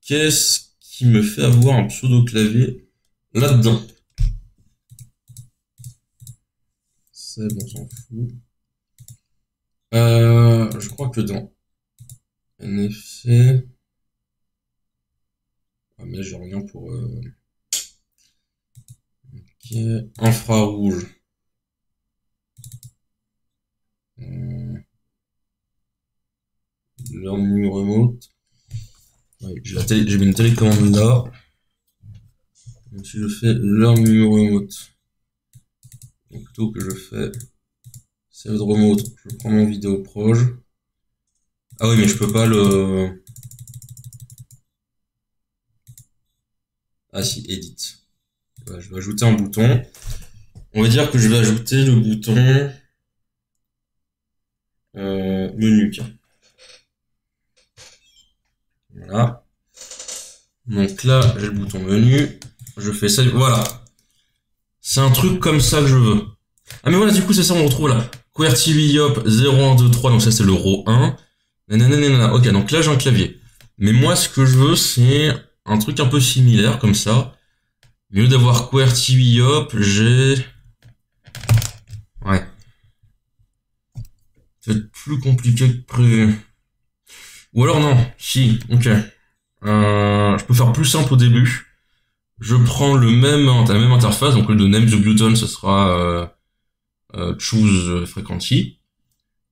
qu'est-ce qui me fait avoir un pseudo clavier là-dedans? C'est bon, on s'en fout. Je crois que dans NFC. Ah, mais j'ai rien pour. Ok. Infrarouge. Learn new remote. Ouais, j'ai mis une télécommande là. Donc, si je fais learn new remote, donc plutôt que je fais save remote, je prends mon vidéo proj. Ah oui, mais je peux pas le. Ah si, edit. Ouais, je vais ajouter un bouton. On va dire que je vais ajouter le bouton. Menu, tiens. Voilà. Donc là, j'ai le bouton menu. Je fais ça. Voilà. C'est un truc comme ça que je veux. Ah mais voilà, du coup, c'est ça, on retrouve là. QWERTY YOP 0123, donc ça c'est le row 1. Nanana. Ok, donc là j'ai un clavier. Mais moi, ce que je veux, c'est un truc un peu similaire, comme ça. Au lieu d'avoir QWERTY YOP, j'ai... Ouais. C'est plus compliqué que prévu. Ou alors non, si, ok. Je peux faire plus simple au début. Je prends la même interface, donc le de name the button, ce sera choose frequency.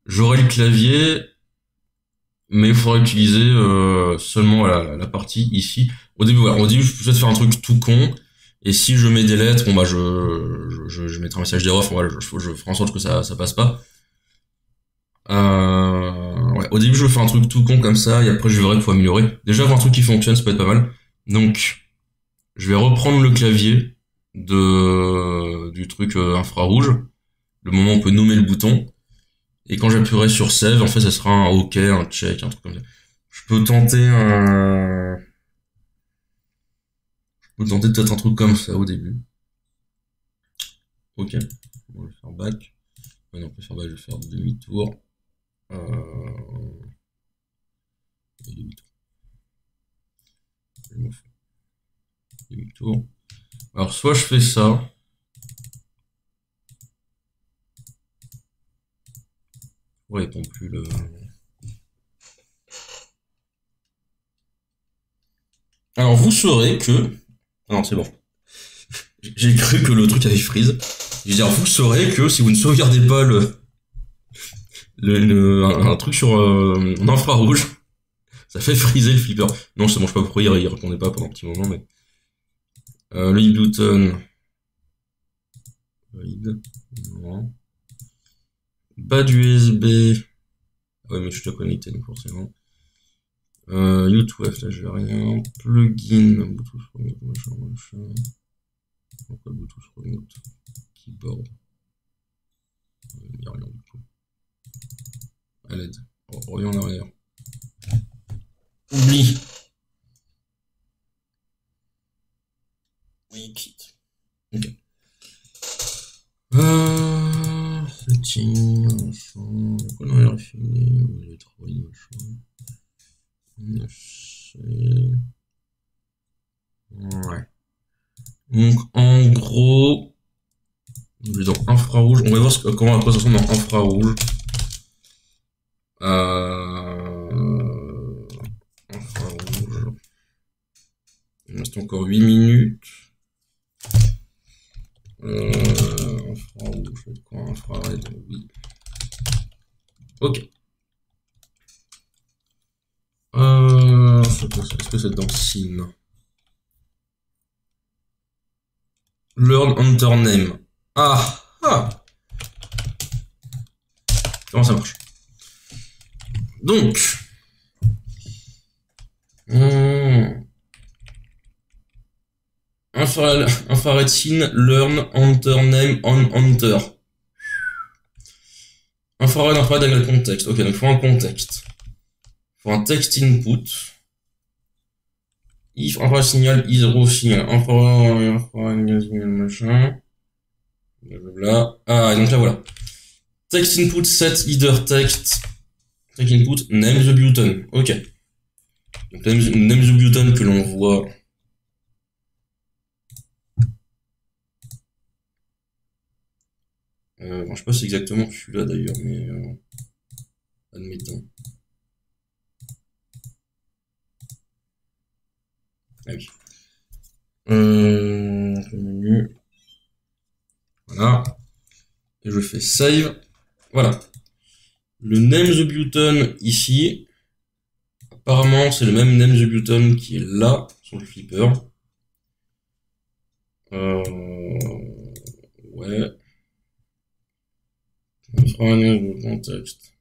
J'aurai le clavier, mais il faudra utiliser seulement la partie ici. Au début, voilà, au début, je peux peut-être faire un truc tout con. Et si je mets des lettres, bon bah je mettrai un message d'erreur. Voilà, je ferai en sorte que ça passe pas. Ouais, au début, je vais faire un truc tout con comme ça, et après, je verrai qu'il faut améliorer. Déjà, avoir un truc qui fonctionne, ça peut être pas mal. Donc, je vais reprendre le clavier du truc infrarouge, le moment où on peut nommer le bouton. Et quand j'appuierai sur save, en fait, ça sera un OK, un check, un truc comme ça. Je peux tenter peut-être un truc comme ça au début. OK. On va faire back. Ouais, non, on peut faire back, je vais faire demi-tour. Demi-tour. Demi-tour. Alors, soit je fais ça. Ouais, il plus le... Alors, vous saurez que... Ah non, c'est bon. J'ai cru que le truc avait freeze. Je veux dire, vous saurez que si vous ne sauvegardez pas un truc sur en infrarouge, ça fait friser le flipper. Non, c'est bon, je sais pas pourquoi il répondait pas pendant un petit moment, mais... le button... Valide. Non. Pas d'USB. Ouais, mais je suis connecté, donc forcément. U2F, là, j'ai rien. Plugin, Bluetooth remote, machin. Pourquoi Bluetooth remote? Keyboard. Il n'y a rien du tout. À l'aide. Reviens en arrière. Oublie. Oui, quitte. Ok. Setting, machin. On a raffiné, on va les travailler, machin. Ouais. Donc, en gros, dans infrarouge, on va voir comment à quoi ça ressemble dans infrarouge. Infrarouge. Il reste encore 8 minutes. Infrarouge, je vais quoi? Infrared, oui. Ok. Est-ce que c'est dans Scene? Learn Enter Name. Ah! Comment ça marche? Donc, infrared scene, learn, enter name, on enter. Infrared égale contexte. Ok, donc il faut un contexte. Il faut un text input. If infrared signal is raw signal. Infrared signal machin. Blablabla. Ah, donc là voilà. Text input set either text. Text input name the button. Ok. Donc name the button que l'on voit. Bon, je sais pas si c'est exactement celui-là d'ailleurs, mais admettons. Ah oui. Le menu. Voilà. Et je fais save. Voilà. Le name the button ici. Apparemment, c'est le même name the button qui est là, sur le flipper. Ouais. Infrared context.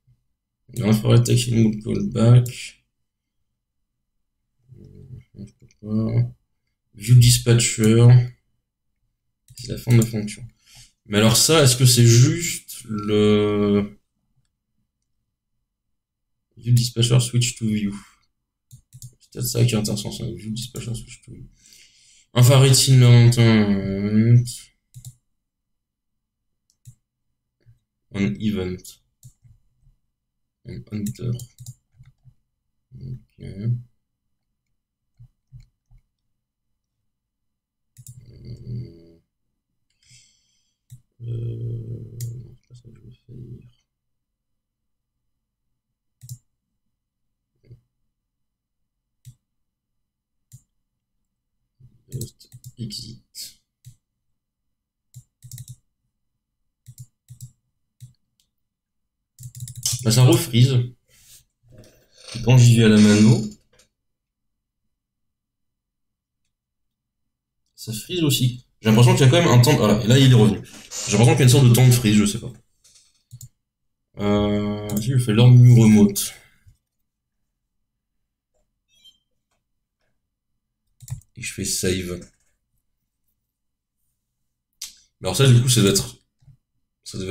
Infrared text input callback. View dispatcher. C'est la fin de la fonction. Mais alors ça, est-ce que c'est juste le... View dispatcher switch to view. C'est peut-être ça qui est intéressant, ça. View dispatcher switch to view. Infrared environment. On event. On hunter. Ok. C'est pas ça que je veux faire. Just exit. Bah, ça refreeze. Quand j'y vais à la mano, ça freeze aussi. J'ai l'impression qu'il y a quand même un temps. Voilà, et là il est revenu. J'ai l'impression qu'il y a une sorte de temps de freeze, je sais pas. Si je fais l'ormu remote. Et je fais save. Alors ça, du coup, ça devait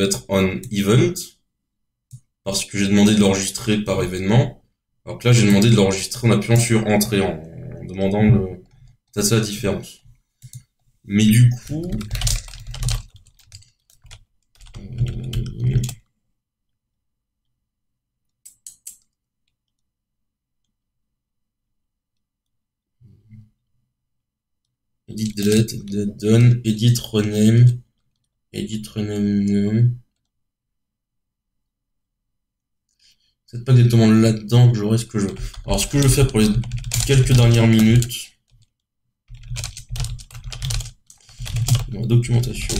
être on event. Parce que j'ai demandé de l'enregistrer par événement. Alors que là, j'ai demandé de l'enregistrer en appuyant sur entrée, en demandant peut-être ça la différence. Mais du coup, edit delete, edit done, edit rename, non. C'est pas exactement là-dedans que j'aurai ce que je veux. Alors ce que je vais faire pour les quelques dernières minutes, dans la documentation,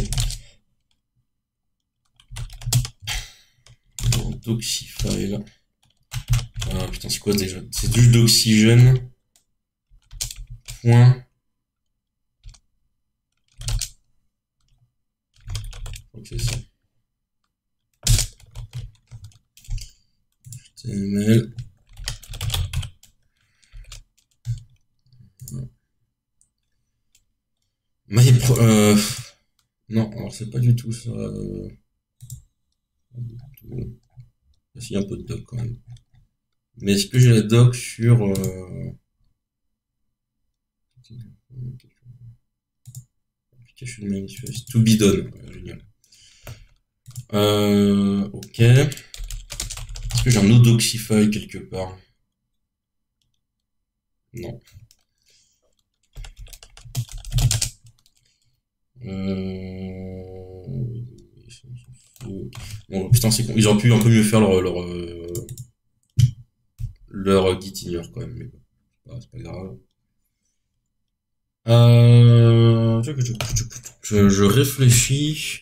dans Doxifile. Ah putain, c'est quoi déjà? C'est juste d'oxygène. Point. Ok, c'est ça. HTML. Non, alors c'est pas du tout ça. Il y a un peu de doc quand même. Mais est-ce que j'ai la doc sur application manifest to be done? Génial. Ok. Est-ce que j'ai un autre Doxify quelque part? Non. Bon, putain, c'est con. Ils auraient pu un peu mieux faire leur git ignore quand même, mais bon, c'est pas grave. Je réfléchis.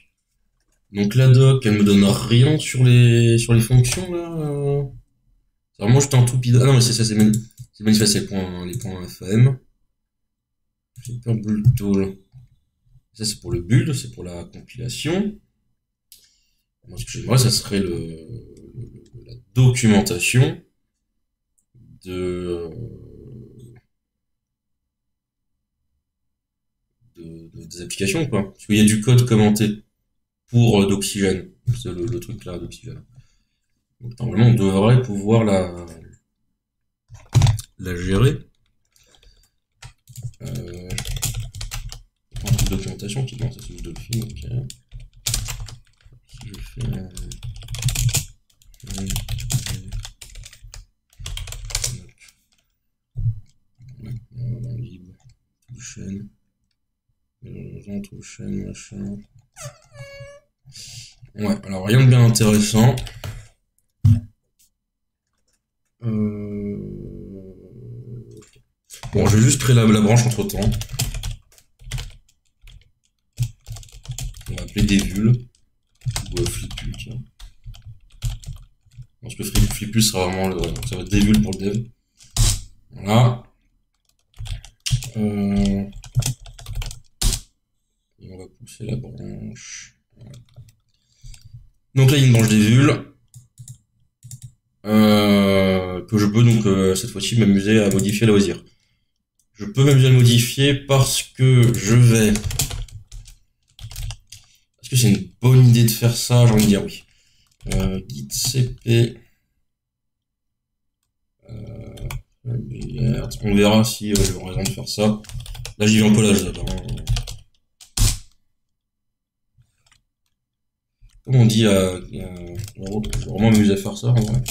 Donc la doc, elle me donne rien sur les fonctions là. C'est vraiment juste un tout pide. Ah non mais c'est ça, c'est manifeste les points FM. Super build tool. Ça c'est pour le build, c'est pour la compilation. Moi ce que j'aimerais, ça serait la documentation des applications quoi. Parce qu'il y a du code commenté pour d'oxygène. C'est le truc là d'oxygène. Donc normalement on devrait pouvoir la gérer. Un peu de documentation qui commence à se Dolphin, ok. Si je fais libre, tout chaîne, tout chaîne, machin. Ouais, alors rien de bien intéressant. Bon, je vais juste créer la branche entre temps. On va appeler Devul ou Flipul, tiens. Parce que Flipul sera vraiment ça va être Devul pour le dev. Voilà. Et on va pousser la branche. Voilà. Donc là, il y a une branche Devul. Que je peux donc cette fois-ci m'amuser à modifier à loisir. Je peux m'amuser à le modifier parce que je vais... Est-ce que c'est une bonne idée de faire ça? J'ai envie de dire oui. Git cp On verra si j'ai raison de faire ça. Là, j'y vais un peu là, Comme on dit je vais vraiment m'amuser à faire ça, en vrai.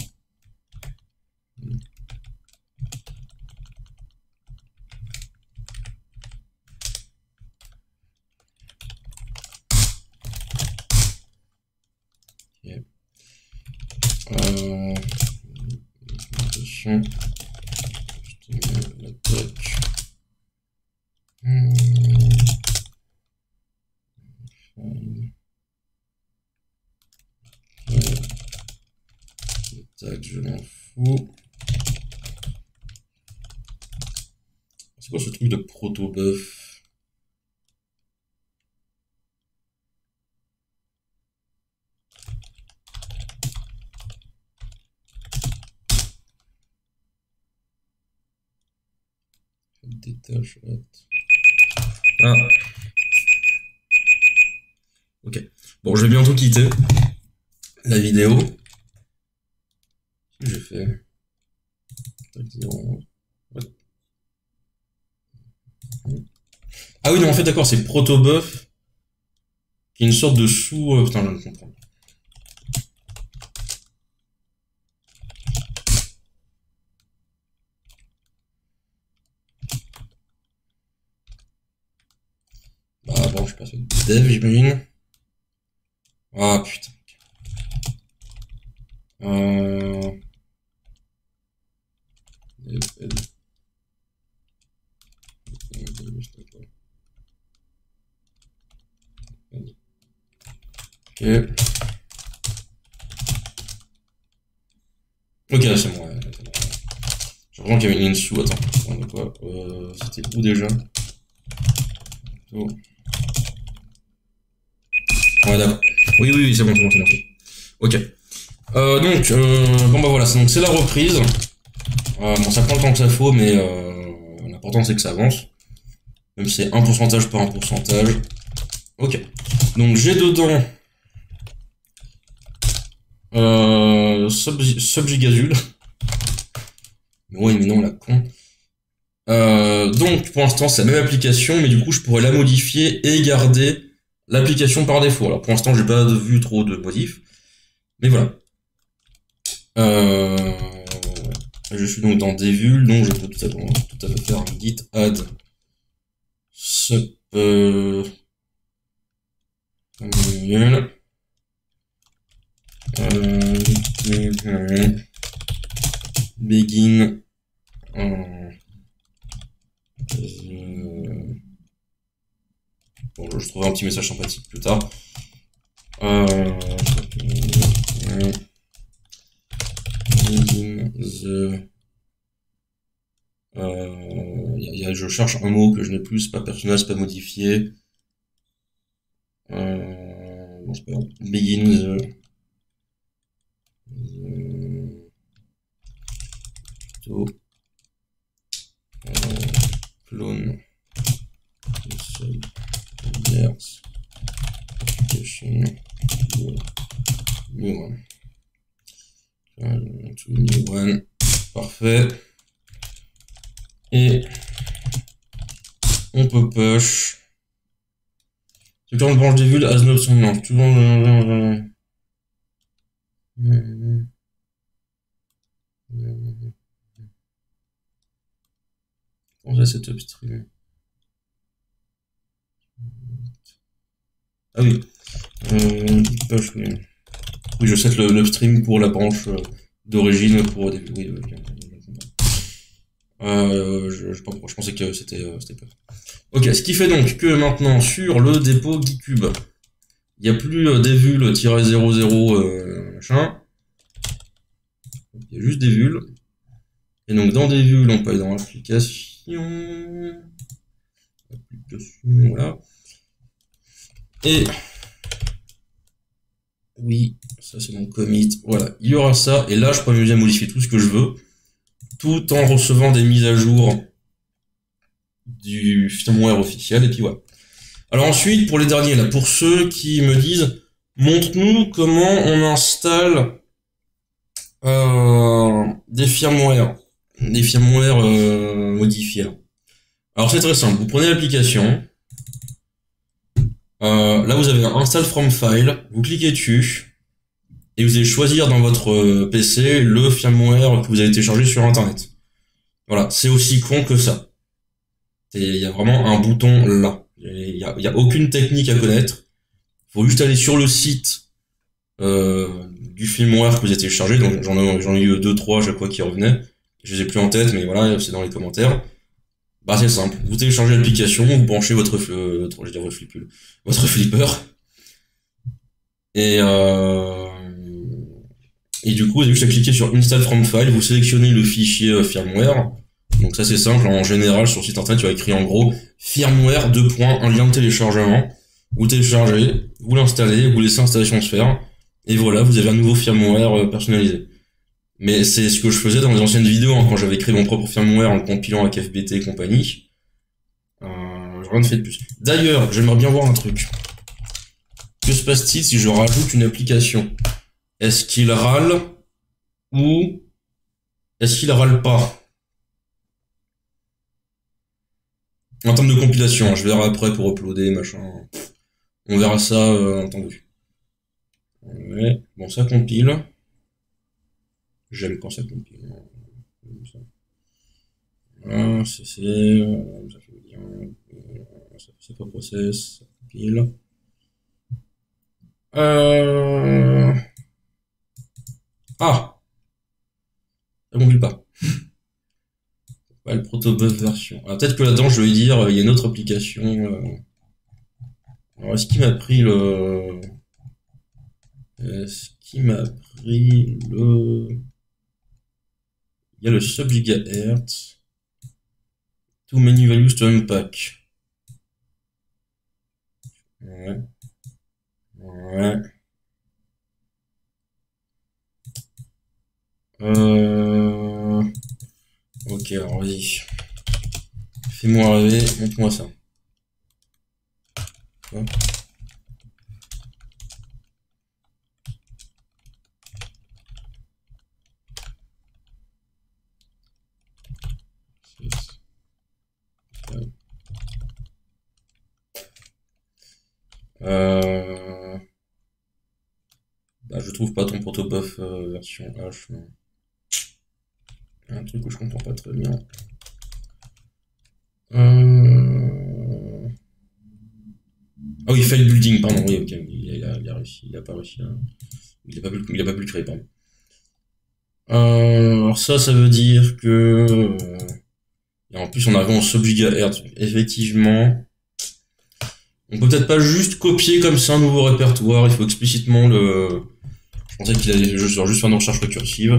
Okay. Attention. Je te mets la toc. Tac, je m'en fous. C'est quoi ce truc de proto-buff? Détache. Ah. Ok. Bon, je vais bientôt quitter la vidéo. Qu'est-ce que j'ai fait? Ah oui, non, en fait, d'accord, c'est proto-buff qui est une sorte de sous... putain, je viens de comprendre. Bah bon, je passe au dev, j'imagine. Ah putain. Ok. Ok, là c'est moi. J'ai l'impression qu'il y avait une sous. Attends, c'était où déjà? Oh. Ouais, d'accord. Oui, c'est bon. Ok. Bon bah voilà, donc c'est la reprise. Bon, ça prend le temps que ça faut, mais l'important c'est que ça avance. Même si c'est un pourcentage par un pourcentage. Ok. Donc j'ai dedans Subgigazule. Oui, mais non, la con. Donc pour l'instant c'est la même application, mais du coup je pourrais la modifier et garder l'application par défaut. Alors pour l'instant j'ai pas vu trop de modifs, mais voilà. Je suis donc dans Devul, donc je peux tout à fait faire un git add sup begin bon, je trouverai un petit message sympathique plus tard. Je cherche un mot que je n'ai plus, c'est pas personnel, c'est pas modifié. Bon, c'est pas grave. Begin clone application new one. New one. Parfait. Et on peut push. C'est quand on branche des vues, as no son non. Toujours. On va cet upstream. Ah oui. Push, oui. Oui, je set l'upstream pour la branche d'origine pour des vues. Oui, je pensais que c'était pas. Ok, ce qui fait donc que maintenant sur le dépôt GitHub, il n'y a plus devul-00 machin. Il y a juste devul. Et donc dans devul, on peut aller dans l'application. Voilà. Et oui, ça c'est mon commit. Voilà, il y aura ça. Et là, je peux m'amuser à modifier tout ce que je veux, tout en recevant des mises à jour du firmware officiel. Et puis voilà. Alors ensuite, pour les derniers, là, pour ceux qui me disent, montre-nous comment on installe des firmware. des firmware modifiés là. Alors c'est très simple, vous prenez l'application, là vous avez un install from file, vous cliquez dessus, et vous allez choisir dans votre PC le firmware que vous avez téléchargé sur internet. Voilà, c'est aussi con que ça. Il y a vraiment un bouton là. Il y a aucune technique à connaître. Faut juste aller sur le site du firmware que vous avez téléchargé. Donc j'en ai eu 2-3 chaque fois qui revenaient. Je les ai plus en tête, mais voilà, c'est dans les commentaires. Bah c'est simple. Vous téléchargez l'application, vous branchez votre flipper. Et du coup, vous avez juste à cliquer sur Install from file, vous sélectionnez le fichier firmware. Donc ça c'est simple, en général sur le site internet tu vas écrire en gros firmware un lien de téléchargement. Vous téléchargez, vous l'installez, vous laissez l'installation se faire, et voilà, vous avez un nouveau firmware personnalisé. Mais c'est ce que je faisais dans les anciennes vidéos, hein, quand j'avais créé mon propre firmware en le compilant avec FBT et compagnie. J'ai rien fait de plus. D'ailleurs, j'aimerais bien voir un truc. Que se passe-t-il si je rajoute une application? Est-ce qu'il râle ou est-ce qu'il râle pas? En termes de compilation, je verrai après pour uploader, machin. On verra ça en temps vu. Ouais, bon, ça compile. J'aime quand ça compile. Voilà, ça fait bien. Ça fait process, ça compile. Ah! Ça compile pas. Ouais, le protobuf version. Ah, peut-être que là-dedans, je vais dire, il y a une autre application. Alors, est-ce qu'il m'a pris le... Il y a le sub-gigahertz. Too many values to unpack. Ouais. Ouais. Ok, alors vas-y. Fais-moi rêver, montre-moi ça. Hop. Bah, je trouve pas ton protobuf version H. Non. Un truc que je comprends pas très bien. Ah oui, file building, pardon, oui, ok, il a réussi, il a pas réussi, il a pas pu le créer, pardon. Alors ça veut dire que, et en plus on arrive en sub-gigahertz, effectivement, on peut peut-être pas juste copier comme ça un nouveau répertoire, il faut explicitement je pensais qu'il allait juste faire une recherche récursive.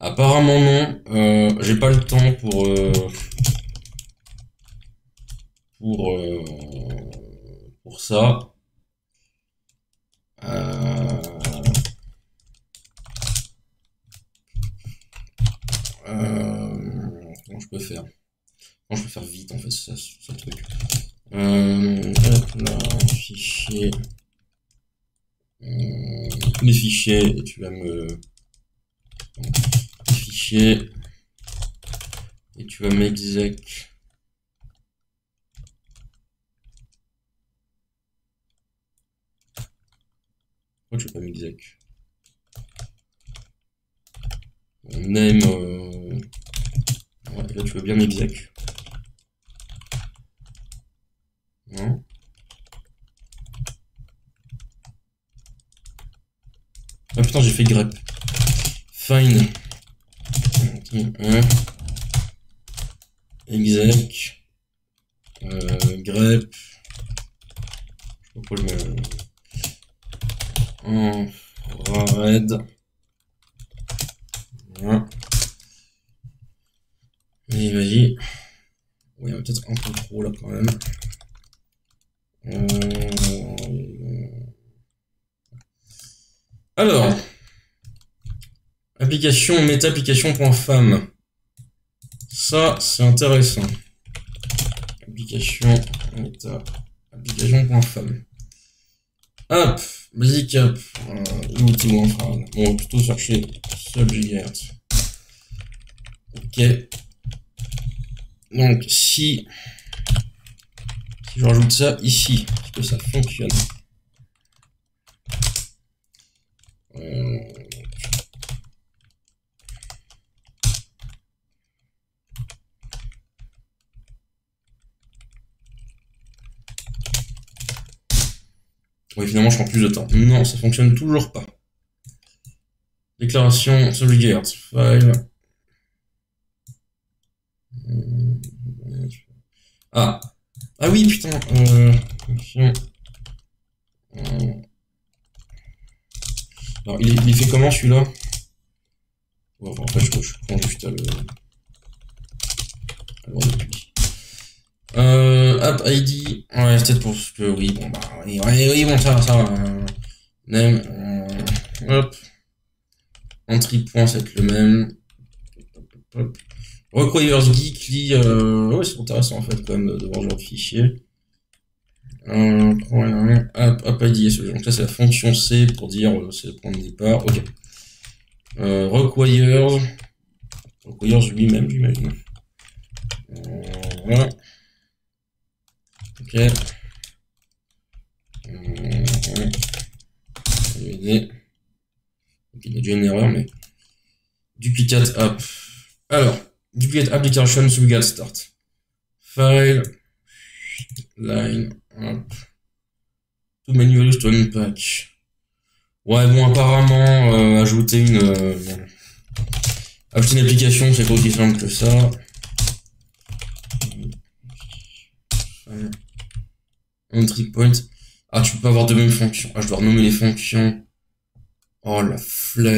Apparemment non, j'ai pas le temps pour ça. Comment je peux faire? Comment je peux faire vite en fait, c'est ça le truc. Hop là, fichier. Tous les fichiers, et tu vas me... Fichier. Et tu vas m'exec. Pourquoi je vais pas m'exec? Name... Ouais, là tu veux bien m'exec. Non. Ah putain, j'ai fait grep. Fine. Exec. Grep. Je sais pas pourquoi je me... Infrared. Voilà. Et vas-y. Oui, peut-être un peu trop là quand même. Alors, application meta-application.fam. Ça, c'est intéressant. Application meta-application.fam. Hop, basic app. Outil infrared. On va plutôt chercher sub-gigahertz. Ok. Donc si je rajoute ça ici, est-ce que ça fonctionne? Oui, finalement, je prends plus de temps. Non, ça fonctionne toujours pas. Déclaration sauvegarde. File. Ah. Ah oui, putain. Alors, il fait comment celui-là? Ouais, enfin, en fait, je prends juste à le voir depuis. App ID. Ouais, c'est peut-être pour ce que. Oui, bon, bah. Oui, bon, ça. Name. Hop. Entry point, ça va être le même. Hop. Requires Geekly. Ouais, c'est intéressant en fait, quand même, de voir ce genre de fichier. App ID. Donc, ça, c'est la fonction C pour dire c'est le point de départ. Ok. Requires lui-même, j'imagine. Voilà. Ok. Ok, il y a déjà une erreur, mais. Duplicate app. Alors, duplicate application sauvegarde start. File. Line. Hop. To menu values to unpack. Ouais, bon, apparemment, ajouter une application, c'est pas aussi simple que ça. Entry point. Ah, tu peux pas avoir de même fonction. Ah, je dois renommer les fonctions. Oh, la flemme.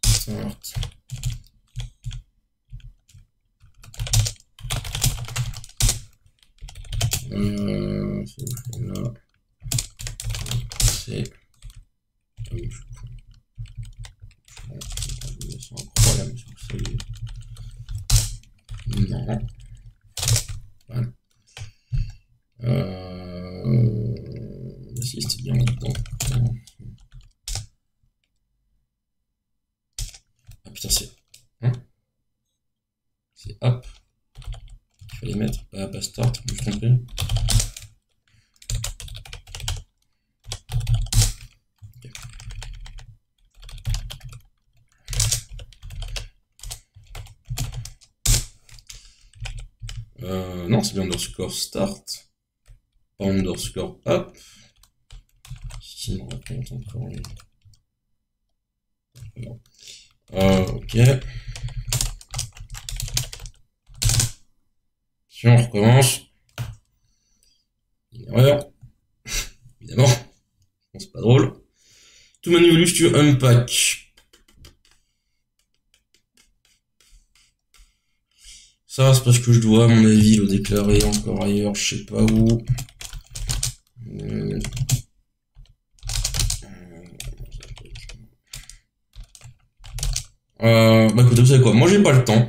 Start. C'est là. C'est. C'est incroyable, ça y est. Non. Voilà. Si c'était bien longtemps. Ah putain, c'est. Hein, c'est app. Il fallait mettre. Pas start, je me suis trompé. Non, c'est bien underscore start, pas underscore app. Sinon, on va encore. Ok. Si on recommence. Une erreur. Évidemment. C'est pas drôle. To menu values to unpack. Ça, c'est parce que je dois, à mon avis, le déclarer encore ailleurs, je sais pas où. Bah écoutez, vous savez quoi, moi j'ai pas le temps.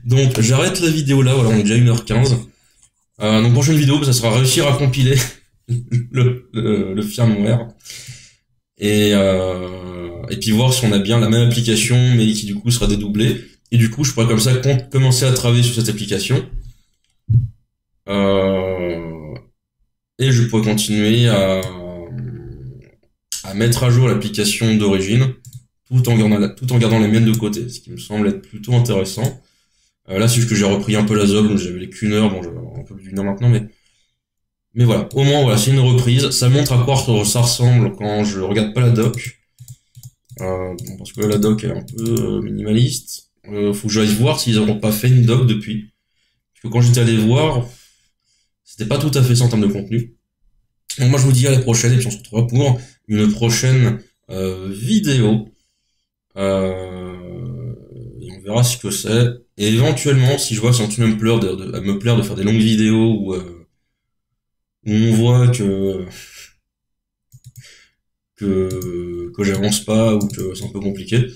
Donc j'arrête la vidéo là, voilà, on est déjà 1h15. Donc prochaine vidéo, ça sera réussir à compiler le firmware. Et puis voir si on a bien la même application, mais qui du coup sera dédoublée. Et du coup, je pourrais comme ça commencer à travailler sur cette application. Et je pourrais continuer à mettre à jour l'application d'origine, tout en gardant les miennes de côté, ce qui me semble être plutôt intéressant. Là, c'est juste que j'ai repris un peu la zob, donc j'avais les qu'une heure, bon, j'avais un peu plus d'une heure maintenant, mais voilà. Au moins, voilà, c'est une reprise. Ça montre à quoi ça ressemble quand je regarde pas la doc. Bon, parce que la doc est un peu minimaliste. Faut que j'aille voir s'ils n'auront pas fait une doc depuis. Parce que quand j'étais allé voir, c'était pas tout à fait ça en termes de contenu. Donc moi je vous dis à la prochaine et puis on se retrouvera pour une prochaine vidéo. Et on verra ce que c'est. Et éventuellement, si je vois que ça continue à me plaire de faire des longues vidéos où on voit que j'avance pas ou que c'est un peu compliqué,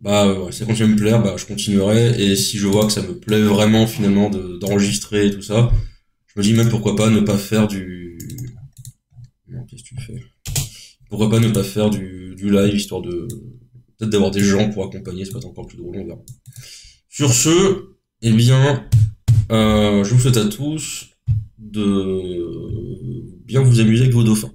ouais, ça continue à me plaire, je continuerai. Et si je vois que ça me plaît vraiment finalement d'enregistrer et tout ça, je me dis même pourquoi pas ne pas faire du... Non, qu'est-ce que tu fais? Pourquoi pas ne pas faire du live, histoire de... Peut-être d'avoir des gens pour accompagner, ça peut être encore plus drôle, on verra. Sur ce, eh bien, je vous souhaite à tous de bien vous amuser avec vos dauphins.